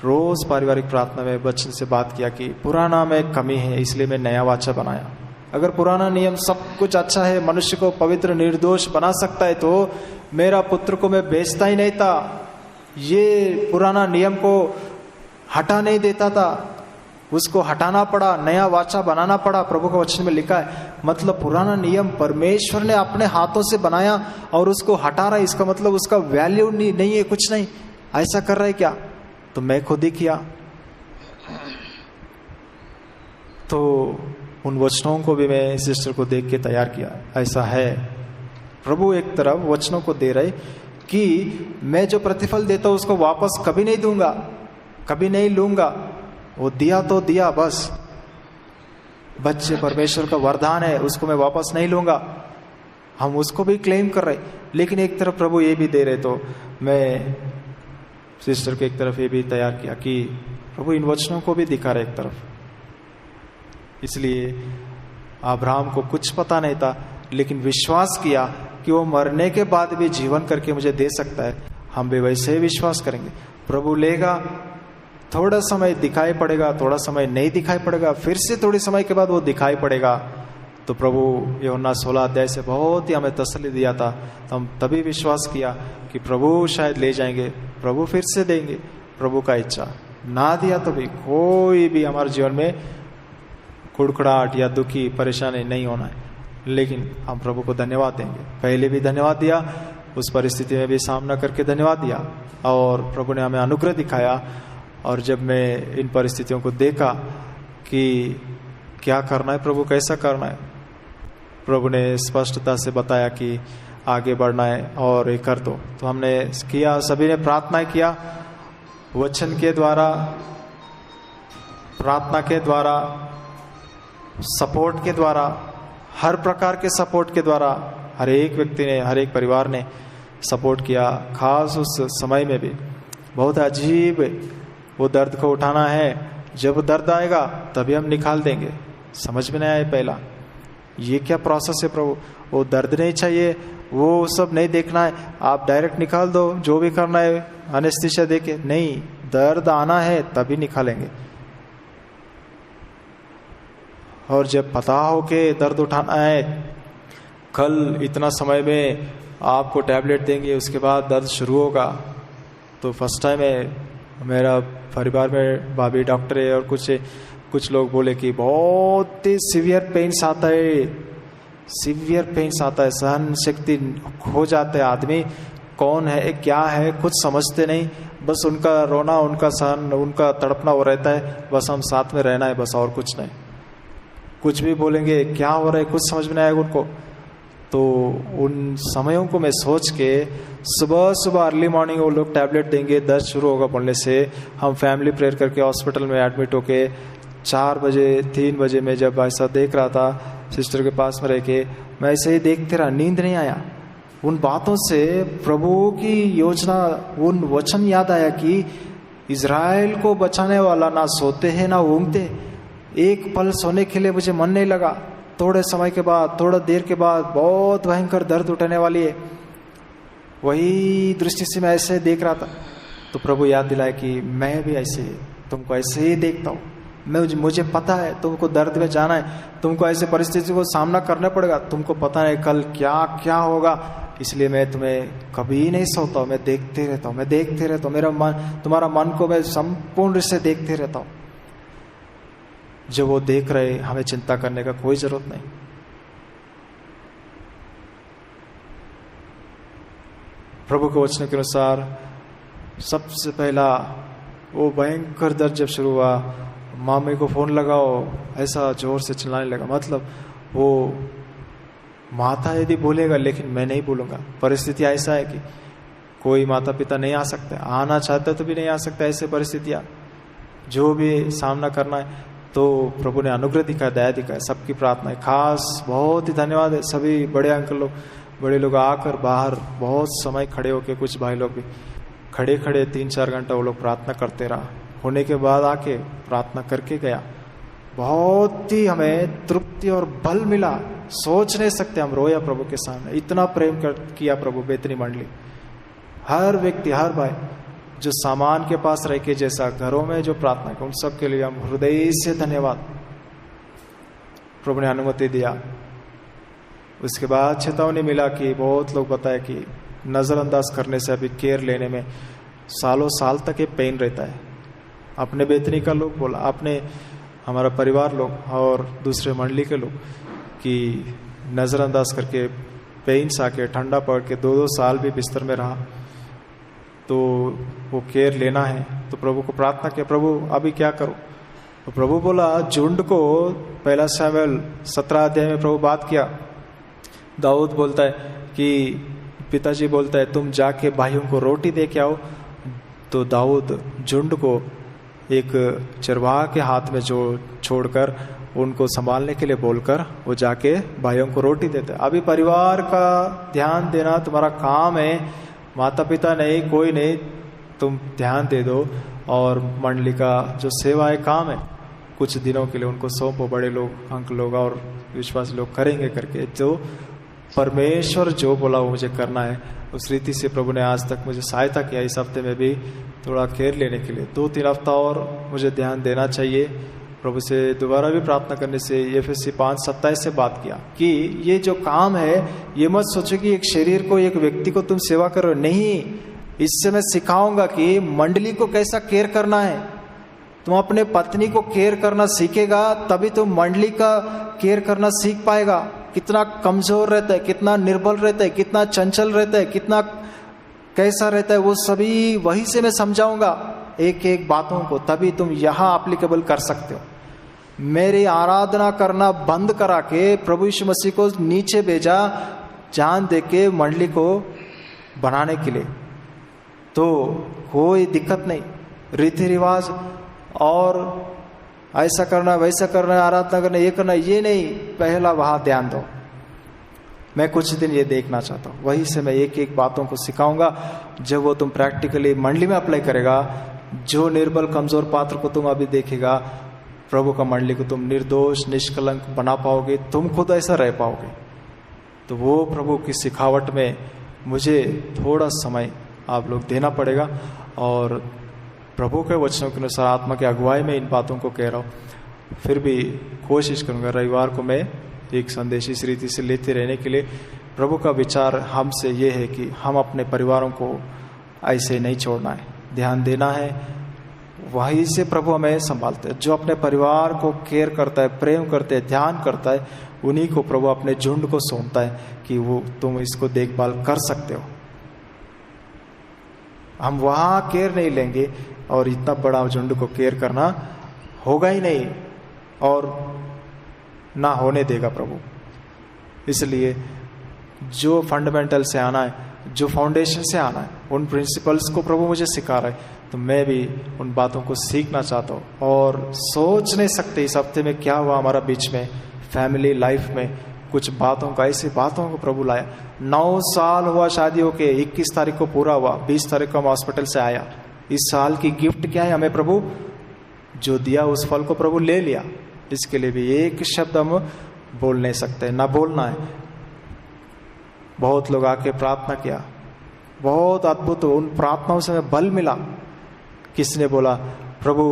रोज पारिवारिक प्रार्थना में वचन से बात किया कि पुराना में कमी है, इसलिए मैं नया वाचा बनाया। अगर पुराना नियम सब कुछ अच्छा है, मनुष्य को पवित्र निर्दोष बना सकता है, तो मेरा पुत्र को मैं बेचता ही नहीं था, ये पुराना नियम को हटा नहीं देता था, उसको हटाना पड़ा, नया वाचा बनाना पड़ा। प्रभु का वचन में लिखा है, मतलब पुराना नियम परमेश्वर ने अपने हाथों से बनाया और उसको हटा रहा है, इसका मतलब उसका वैल्यू नहीं है, कुछ नहीं, ऐसा कर रहा है क्या, तो मैं खुद ही किया। तो उन वचनों को भी मैं सिस्टर को देख के तैयार किया। ऐसा है, प्रभु एक तरफ वचनों को दे रहे कि मैं जो प्रतिफल देता हूं उसको वापस कभी नहीं दूंगा, कभी नहीं लूंगा, वो दिया तो दिया बस। बच्चे परमेश्वर का वरदान है, उसको मैं वापस नहीं लूंगा, हम उसको भी क्लेम कर रहे। लेकिन एक तरफ प्रभु ये भी दे रहे, तो मैं सिस्टर के एक तरफ ये भी तैयार किया कि प्रभु इन वचनों को भी दिखा रहे एक तरफ। इसलिए अब्राहम को कुछ पता नहीं था, लेकिन विश्वास किया कि वो मरने के बाद भी जीवन करके मुझे दे सकता है। हम भी वैसे ही विश्वास करेंगे, प्रभु लेगा, थोड़ा समय दिखाई पड़ेगा, थोड़ा समय नहीं दिखाई पड़ेगा, फिर से थोड़े समय के बाद वो दिखाई पड़ेगा, तो प्रभु यूहन्ना 16 अध्याय से बहुत ही हमें तसल्ली दिया था। तो हम तभी विश्वास किया कि प्रभु शायद ले जाएंगे, प्रभु फिर से देंगे, प्रभु का इच्छा। ना दिया तो भी कोई भी हमारे जीवन में कुड़कुड़ाहट या दुखी परेशानी नहीं होना है, लेकिन हम प्रभु को धन्यवाद देंगे। पहले भी धन्यवाद दिया, उस परिस्थिति में भी सामना करके धन्यवाद दिया, और प्रभु ने हमें अनुग्रह दिखाया। और जब मैं इन परिस्थितियों को देखा कि क्या करना है, प्रभु कैसा करना है, प्रभु ने स्पष्टता से बताया कि आगे बढ़ना है और ये कर दो। तो हमने किया, सभी ने प्रार्थना किया, वचन के द्वारा, प्रार्थना के द्वारा, सपोर्ट के द्वारा, हर प्रकार के सपोर्ट के द्वारा हर एक व्यक्ति ने, हर एक परिवार ने सपोर्ट किया। खास उस समय में भी बहुत अजीब वो दर्द को उठाना है। जब दर्द आएगा तभी हम निकाल देंगे, समझ में नहीं आए पहला ये क्या प्रोसेस है प्रभु। वो दर्द नहीं चाहिए, वो सब नहीं देखना है, आप डायरेक्ट निकाल दो, जो भी करना है एनेस्थीसिया देके, नहीं, दर्द आना है तभी निकालेंगे। और जब पता हो कि दर्द उठाना है, कल इतना समय में आपको टैबलेट देंगे, उसके बाद दर्द शुरू होगा। तो फर्स्ट टाइम है मेरा परिवार में भाभी डॉक्टर है, और कुछ लोग बोले कि बहुत ही सीवियर पेन्स आता है, सीवियर पेन्स आता है, सहन शक्ति खो जाता है आदमी, कौन है क्या है कुछ समझते नहीं, बस उनका रोना, उनका सहन, उनका तड़पना वो रहता है, बस हम साथ में रहना है, बस और कुछ नहीं। कुछ भी बोलेंगे क्या हो रहा है कुछ समझ में नहीं आएगा उनको। तो उन समयों को मैं सोच के सुबह सुबह अर्ली मॉर्निंग वो लोग टैबलेट देंगे, दर्द शुरू होगा बोलने से, हम फैमिली प्रेयर करके हॉस्पिटल में एडमिट होके 4 बजे 3 बजे में जब ऐसा देख रहा था सिस्टर के पास में रह के, मैं ऐसे ही देखते रहा, नींद नहीं आया। उन बातों से प्रभु की योजना, उन वचन याद आया कि इज़राइल को बचाने वाला ना सोते हैं ना ऊँघते। एक पल सोने के लिए मुझे मन नहीं लगा, थोड़े समय के बाद, थोड़ा देर के बाद बहुत भयंकर दर्द उठाने वाली है। वही दृष्टि से मैं ऐसे देख रहा था, तो प्रभु याद दिलाया कि मैं भी ऐसे तुमको ऐसे ही देखता हूँ, मुझे पता है तुमको दर्द में जाना है, तुमको ऐसे परिस्थिति को सामना करना पड़ेगा, तुमको पता नहीं कल क्या क्या होगा, इसलिए मैं तुम्हें कभी नहीं सोता हूँ, मैं देखते रहता हूँ, मैं देखते रहता हूँ, मेरा मन, तुम्हारा मन को मैं संपूर्ण रूप से देखते रहता हूँ। जो वो देख रहे, हमें चिंता करने का कोई जरूरत नहीं। प्रभु के वचन के अनुसार सबसे पहला वो भयंकर दर्द जब शुरू हुआ, मामी को फोन लगाओ, ऐसा जोर से चिल्लाने लगा। मतलब वो माता यदि बोलेगा, लेकिन मैं नहीं बोलूंगा। परिस्थिति ऐसा है कि कोई माता पिता नहीं आ सकता, आना चाहता तो भी नहीं आ सकता। ऐसे परिस्थितियां जो भी सामना करना है, तो प्रभु ने अनुग्रह दिखाया, दया दिखाया। सबकी प्रार्थना है, खास बहुत ही धन्यवाद है सभी बड़े अंकल लोग, बड़े लोग आकर बाहर बहुत समय खड़े होके, कुछ भाई लोग भी खड़े खड़े 3-4 घंटा वो लोग प्रार्थना करते रहा। होने के बाद आके प्रार्थना करके गया। बहुत ही हमें तृप्ति और बल मिला, सोच नहीं सकते। हम रोया प्रभु के सामने, इतना प्रेम किया प्रभु बेतनी मंडली। हर व्यक्ति, हर भाई जो सामान के पास रह के जैसा घरों में जो प्रार्थना की, उन सब के लिए हम हृदय से धन्यवाद। प्रभु ने अनुमति दिया। उसके बाद चेतावनी मिला कि बहुत लोग बताए कि नज़रअंदाज करने से, अभी केयर लेने में सालों साल तक ये पेन रहता है। अपने बेतनी का लोग बोला, अपने हमारा परिवार लोग और दूसरे मंडली के लोग कि नज़रअंदाज करके पेन्स आके ठंडा पड़ के 2-2 साल भी बिस्तर में रहा, तो वो केयर लेना है। तो प्रभु को प्रार्थना किया, प्रभु अभी क्या करूं? तो प्रभु बोला, झुंड को, 1 शमूएल 17 अध्याय में प्रभु बात किया। दाऊद बोलता है कि पिताजी बोलता है तुम जाके भाइयों को रोटी दे के आओ। तो दाऊद झुंड को एक चरवाहा के हाथ में जो छोड़कर उनको संभालने के लिए बोलकर वो जाके भाइयों को रोटी देते। अभी परिवार का ध्यान देना तुम्हारा काम है, माता पिता नहीं, कोई नहीं, तुम ध्यान दे दो। और मंडली का जो सेवा है, काम है, कुछ दिनों के लिए उनको सौंपो। बड़े लोग, अंकल लोग और विश्वासी लोग करेंगे करके, तो परमेश्वर जो बोला वो मुझे करना है। उस रीति से प्रभु ने आज तक मुझे सहायता किया। इस हफ्ते में भी थोड़ा केयर लेने के लिए 2-3 हफ्ता और मुझे ध्यान देना चाहिए। प्रभु से दोबारा भी प्रार्थना करने से एफएससी 5:27 से बात किया कि ये जो काम है, ये मत सोचो कि एक शरीर को, एक व्यक्ति को तुम सेवा कर रहे हो, नहीं। इससे मैं सिखाऊंगा कि मंडली को कैसा केयर करना है। तुम अपने पत्नी को केयर करना सीखेगा तभी तुम मंडली का केयर करना सीख पाएगा। कितना कमजोर रहता है, कितना निर्बल रहता है, कितना चंचल रहता है, कितना कैसा रहता है, वो सभी वही से मैं समझाऊंगा एक एक बातों को, तभी तुम यहाँ एप्लीकेबल कर सकते हो। मेरी आराधना करना बंद करा के प्रभु यीशु मसीह को नीचे भेजा जान दे के मंडली को बनाने के लिए, तो कोई दिक्कत नहीं। रीति रिवाज और ऐसा करना वैसा करना, आराधना करना, ये करना, ये नहीं, पहला वहां ध्यान दो। मैं कुछ दिन ये देखना चाहता हूँ, वहीं से मैं एक एक बातों को सिखाऊंगा। जब वो तुम प्रैक्टिकली मंडली में अप्लाई करेगा, जो निर्बल कमजोर पात्र को तुम अभी देखेगा, प्रभु का मंडली को तुम निर्दोष निष्कलंक बना पाओगे, तुम खुद ऐसा रह पाओगे। तो वो प्रभु की सिखावट में मुझे थोड़ा समय आप लोग देना पड़ेगा, और प्रभु के वचनों के अनुसार आत्मा की अगुवाई में इन बातों को कह रहा हूँ। फिर भी कोशिश करूँगा रविवार को मैं एक संदेश इस रीति से लेते रहने के लिए। प्रभु का विचार हमसे ये है कि हम अपने परिवारों को ऐसे नहीं छोड़ना है, ध्यान देना है। वहीं से प्रभु हमें संभालते हैं। जो अपने परिवार को केयर करता है, प्रेम करते हैं, ध्यान करता है, उन्हीं को प्रभु अपने झुंड को सौंपता है कि वो तुम इसको देखभाल कर सकते हो। हम वहाँ केयर नहीं लेंगे और इतना बड़ा झुंड को केयर करना होगा ही नहीं, और ना होने देगा प्रभु। इसलिए जो फंडामेंटल से आना है, जो फाउंडेशन से आना है, उन प्रिंसिपल्स को प्रभु मुझे सिखा रहा है, तो मैं भी उन बातों को सीखना चाहता हूँ। और सोच नहीं सकते इस हफ्ते में क्या हुआ हमारा बीच में, फैमिली लाइफ में कुछ बातों का, ऐसी बातों को प्रभु लाया। 9 साल हुआ शादी होके, 21 तारीख को पूरा हुआ, 20 तारीख को हम हॉस्पिटल से आया। इस साल की गिफ्ट क्या है हमें प्रभु? जो दिया उस फल को प्रभु ले लिया। इसके लिए भी एक शब्द हम बोल नहीं सकते, ना बोलना है। बहुत लोग आके प्रार्थना किया, बहुत अद्भुत, उन प्रार्थनाओं से हमें बल मिला। किसने बोला प्रभु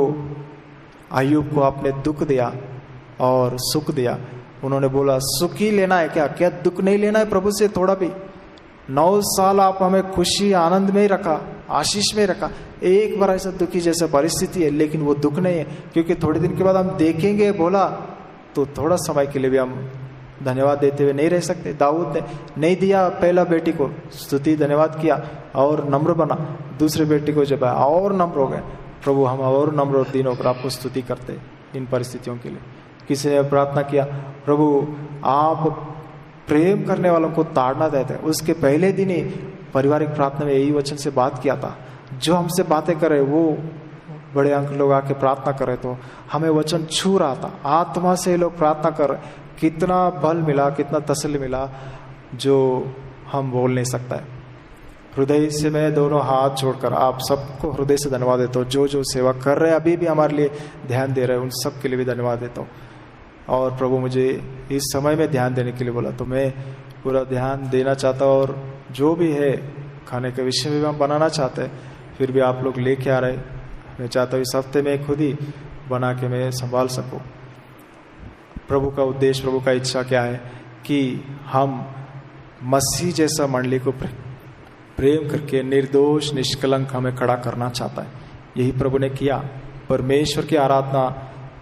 अय्यूब को आपने दुख दिया और सुख दिया, उन्होंने बोला सुख ही लेना है क्या दुख नहीं लेना है प्रभु से थोड़ा भी? 9 साल आप हमें खुशी आनंद में ही रखा, आशीष में रखा। एक बार ऐसा दुखी जैसा परिस्थिति है, लेकिन वो दुख नहीं है, क्योंकि थोड़े दिन के बाद हम देखेंगे बोला, तो थोड़ा समय के लिए भी हम धन्यवाद देते हुए नहीं रह सकते। दाऊद ने नहीं दिया पहला बेटी को, स्तुति धन्यवाद किया और नम्र बना। दूसरे बेटी को जब और नम्र हो गए, प्रभु हम और नम्र दिनों पर आपको स्तुति करते इन परिस्थितियों के लिए। किसी ने प्रार्थना किया प्रभु आप प्रेम करने वालों को ताड़ना देते हैं। उसके पहले दिन ही पारिवारिक प्रार्थना में यही वचन से बात किया था। जो हमसे बातें करे वो बड़े अंक लोग आके प्रार्थना करे तो हमें वचन छू रहा था, आत्मा से लोग प्रार्थना कर रहे। कितना बल मिला, कितना तसल्ली मिला जो हम बोल नहीं सकता है। हृदय से मैं दोनों हाथ जोड़कर आप सबको हृदय से धन्यवाद देता हूँ। जो जो सेवा कर रहे हैं, अभी भी हमारे लिए ध्यान दे रहे हैं, उन सब के लिए भी धन्यवाद देता हूँ। और प्रभु मुझे इस समय में ध्यान देने के लिए बोला, तो मैं पूरा ध्यान देना चाहता हूँ। और जो भी है खाने के विषय में भी हम बनाना चाहते हैं, फिर भी आप लोग लेके आ रहे। मैं चाहता हूँ इस हफ्ते में खुद ही बना के मैं संभाल सकूँ। प्रभु का उद्देश्य, प्रभु का इच्छा क्या है कि हम मसीह जैसा मंडली को प्रेम करके निर्दोष निष्कलंक हमें खड़ा करना चाहता है। यही प्रभु ने किया। परमेश्वर की आराधना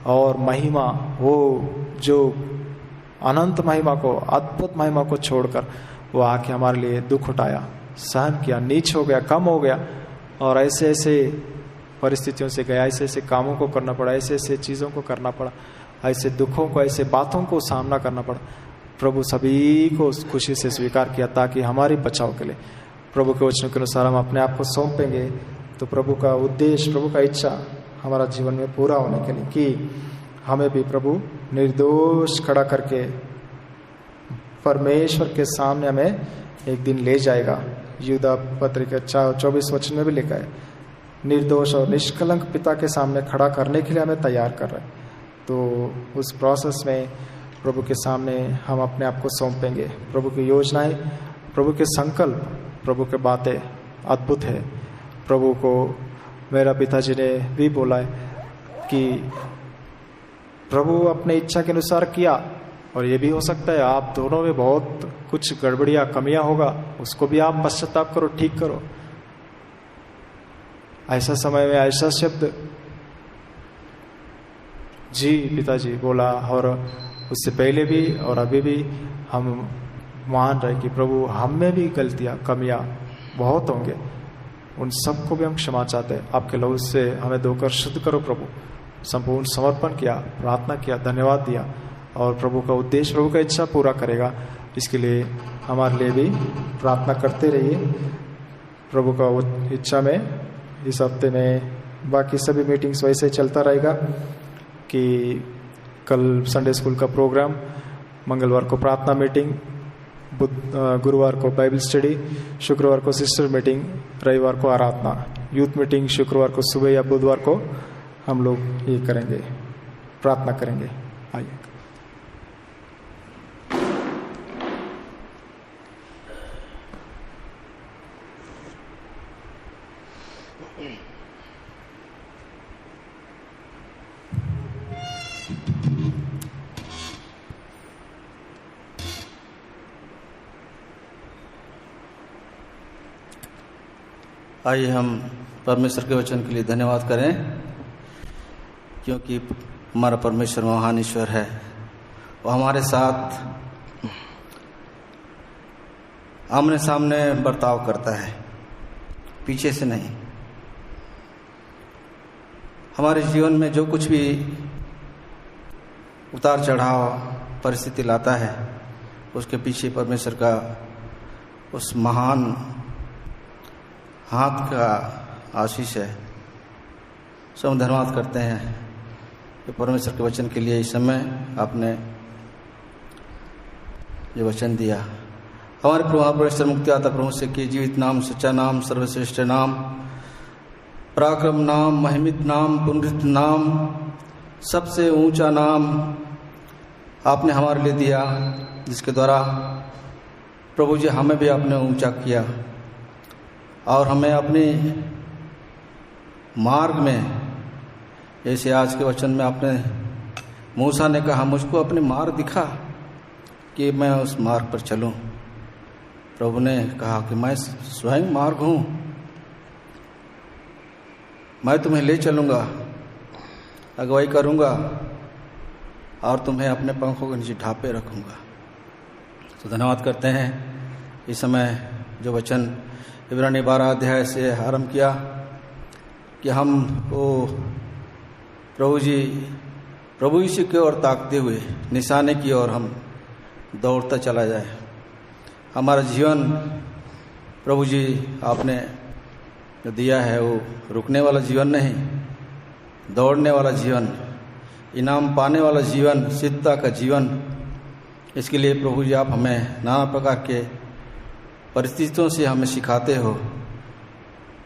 और महिमा, वो जो अनंत महिमा को, अद्भुत महिमा को छोड़कर वो आके हमारे लिए दुख उठाया, सहन किया, नीच हो गया, कम हो गया, और ऐसे ऐसे परिस्थितियों से गया, ऐसे ऐसे कामों को करना पड़ा, ऐसे ऐसे चीज़ों को करना पड़ा, ऐसे दुखों को, ऐसे बातों को सामना करना पड़ा। प्रभु सभी को खुशी से स्वीकार किया ताकि हमारी बचाव के लिए प्रभु के वचनों के अनुसार हम अपने आप को सौंपेंगे, तो प्रभु का उद्देश्य, प्रभु का इच्छा हमारा जीवन में पूरा होने के लिए कि हमें भी प्रभु निर्दोष खड़ा करके परमेश्वर के सामने हमें एक दिन ले जाएगा। यूदा पत्रिका 24 वचन में भी लिखा है, निर्दोष और निष्कलंक पिता के सामने खड़ा करने के लिए हमें तैयार कर रहे हैं। तो उस प्रोसेस में प्रभु के सामने हम अपने आप को सौंपेंगे। प्रभु की योजनाएं, प्रभु के संकल्प, प्रभु के बातें अद्भुत है। प्रभु को मेरा पिताजी ने भी बोला है कि प्रभु अपने इच्छा के अनुसार किया, और ये भी हो सकता है आप दोनों में बहुत कुछ गड़बड़ियां कमियां होगा, उसको भी आप पश्चाताप करो, ठीक करो। ऐसा समय में ऐसा शब्द जी पिताजी बोला, और उससे पहले भी और अभी भी हम मान रहे कि प्रभु हम में भी गलतियां कमियां बहुत होंगे, उन सबको भी हम क्षमा चाहते हैं। आपके लहू से हमें धोकर शुद्ध करो प्रभु। संपूर्ण समर्पण किया, प्रार्थना किया, धन्यवाद दिया, और प्रभु का उद्देश्य, प्रभु का इच्छा पूरा करेगा, इसके लिए हमारे लिए भी प्रार्थना करते रहिए। प्रभु का इच्छा में इस हफ्ते में बाकी सभी मीटिंग्स वैसे चलता रहेगा कि कल संडे स्कूल का प्रोग्राम, मंगलवार को प्रार्थना मीटिंग, गुरुवार को बाइबल स्टडी, शुक्रवार को सिस्टर मीटिंग, रविवार को आराधना, यूथ मीटिंग शुक्रवार को सुबह या बुधवार को हम लोग ये करेंगे, प्रार्थना करेंगे। आइए। आइए हम परमेश्वर के वचन के लिए धन्यवाद करें, क्योंकि हमारा परमेश्वर महान ईश्वर है। वो हमारे साथ आमने सामने बर्ताव करता है, पीछे से नहीं। हमारे जीवन में जो कुछ भी उतार चढ़ाव परिस्थिति लाता है, उसके पीछे परमेश्वर का उस महान हाथ का आशीष है। सब हम धन्यवाद करते हैं कि परमेश्वर के वचन के लिए इस समय आपने जो वचन दिया। हमारे प्रभु परमेश्वर मुक्तिदाता प्रभु से कि जीवित नाम, सच्चा नाम, सर्वश्रेष्ठ नाम, पराक्रम नाम, महिमित नाम, पुनरुत्थ नाम, सबसे ऊंचा नाम आपने हमारे लिए दिया, जिसके द्वारा प्रभु जी हमें भी आपने ऊंचा किया और हमें अपने मार्ग में, जैसे आज के वचन में आपने मूसा ने कहा मुझको अपने मार्ग दिखा कि मैं उस मार्ग पर चलूं। प्रभु ने कहा कि मैं स्वयं मार्ग हूँ, मैं तुम्हें ले चलूँगा, अगुवाई करूँगा और तुम्हें अपने पंखों के नीचे ढापे रखूँगा। तो धन्यवाद करते हैं इस समय जो वचन इब्रानी 12 अध्याय से आरंभ किया कि हम वो प्रभु यीशु की ओर ताकते हुए निशाने की ओर हम दौड़ता चला जाए। हमारा जीवन प्रभु जी आपने जो दिया है वो रुकने वाला जीवन नहीं, दौड़ने वाला जीवन, इनाम पाने वाला जीवन, सिद्धता का जीवन। इसके लिए प्रभु जी आप हमें नाना प्रकार के परिस्थितियों से हमें सिखाते हो।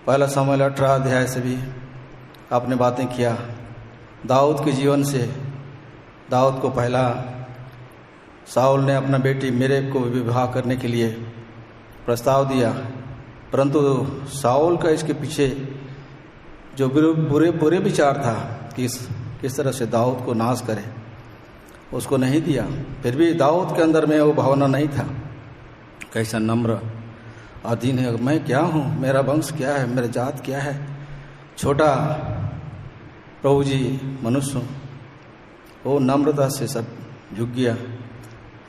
पहला शमूएल 18 अध्याय से भी आपने बातें किया। दाऊद के जीवन से, दाऊद को पहला साउल ने अपना बेटी मेरेब को विवाह करने के लिए प्रस्ताव दिया, परंतु साउल का इसके पीछे जो बुरे विचार था कि किस तरह से दाऊद को नाश करे, उसको नहीं दिया। फिर भी दाऊद के अंदर में वो भावना नहीं था, कैसा नम्र अधीन है, मैं क्या हूँ, मेरा वंश क्या है, मेरा जात क्या है, छोटा प्रभु जी मनुष्य हूँ। वो नम्रता से सब झुक गया।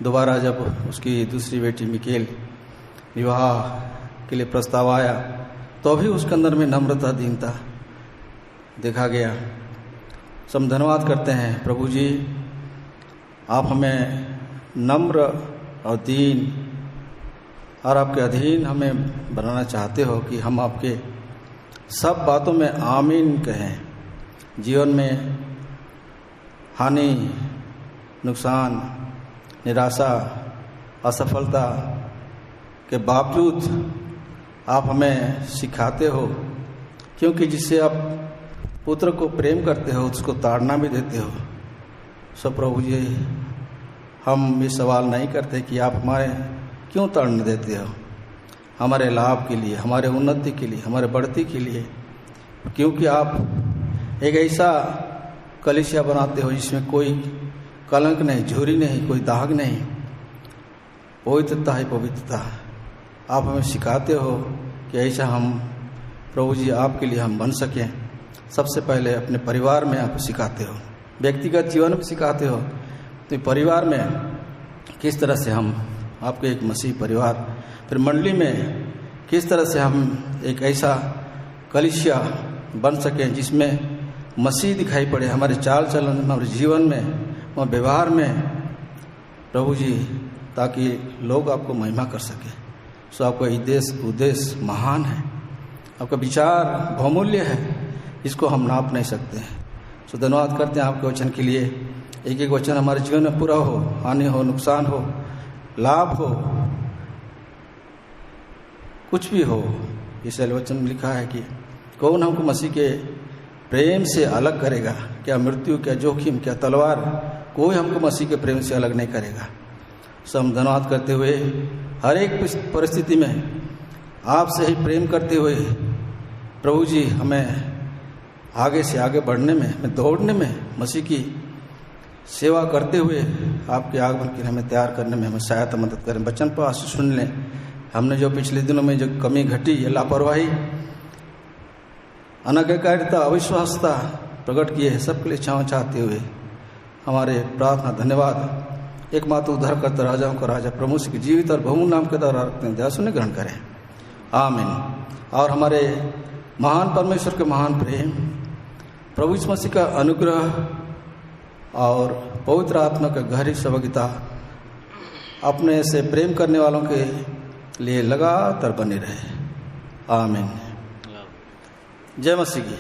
दोबारा जब उसकी दूसरी बेटी मिकेल विवाह के लिए प्रस्ताव आया तो भी उसके अंदर में नम्रता, दीनता देखा गया। सब धन्यवाद करते हैं प्रभु जी, आप हमें नम्र और दीन और आपके अधीन हमें बनाना चाहते हो कि हम आपके सब बातों में आमीन कहें। जीवन में हानि, नुकसान, निराशा, असफलता के बावजूद आप हमें सिखाते हो, क्योंकि जिससे आप पुत्र को प्रेम करते हो उसको ताड़ना भी देते हो। सो प्रभु जी, हम ये सवाल नहीं करते कि आप हमारे क्यों ताड़ना देते हो, हमारे लाभ के लिए, हमारे उन्नति के लिए, हमारे बढ़ती के लिए, क्योंकि आप एक ऐसा कलीसिया बनाते हो जिसमें कोई कलंक नहीं, झुर्री नहीं, कोई दाग नहीं, पवित्रता ही पवित्रता। आप हमें सिखाते हो कि ऐसा हम प्रभु जी आपके लिए हम बन सकें। सबसे पहले अपने परिवार में आप सिखाते हो, व्यक्तिगत जीवन में सिखाते हो, तो परिवार में किस तरह से हम आपके एक मसीह परिवार, फिर मंडली में किस तरह से हम एक ऐसा कलीसिया बन सकें जिसमें मसीह दिखाई पड़े हमारे चाल चलन, हमारे जीवन में, हमारे व्यवहार में प्रभु जी, ताकि लोग आपको महिमा कर सके। सो आपका उद्देश्य महान है, आपका विचार बहुमूल्य है, इसको हम नाप नहीं सकते हैं। सो धन्यवाद करते हैं आपके वचन के लिए। एक एक वचन हमारे जीवन में पूरा हो, हानि हो, नुकसान हो, लाभ हो, कुछ भी हो। इस वचन में लिखा है कि कौन हमको मसीह के प्रेम से अलग करेगा, क्या मृत्यु, क्या जोखिम, क्या तलवार, कोई हमको मसीह के प्रेम से अलग नहीं करेगा। सो हम धन्यवाद करते हुए हर एक परिस्थिति में आपसे ही प्रेम करते हुए प्रभु जी हमें आगे से आगे बढ़ने में, हमें दौड़ने में, मसीह की सेवा करते हुए आपके आगमन के लिए हमें तैयार करने में हमें सहायता मदद करें। वचन पर सुन लें। हमने जो पिछले दिनों में जो कमी घटी, ये लापरवाही, अनाज्ञाकारिता, अविश्वासता प्रकट किए है, सबके लिए क्षमा चाहते हुए हमारे प्रार्थना धन्यवाद एकमात्र उद्धार करता राजाओं का राजा प्रभु के जीवित और बहुमूल्य नाम के द्वारा रखते हैं, दया सुने ग्रहण करें, आमीन। और हमारे महान परमेश्वर के महान प्रेम, प्रभु यीशु मसीह का अनुग्रह और पवित्र आत्मा का गहरी सहभागिता अपने से प्रेम करने वालों के लिए लगातार बने रहे, आमीन। जय मसीह की।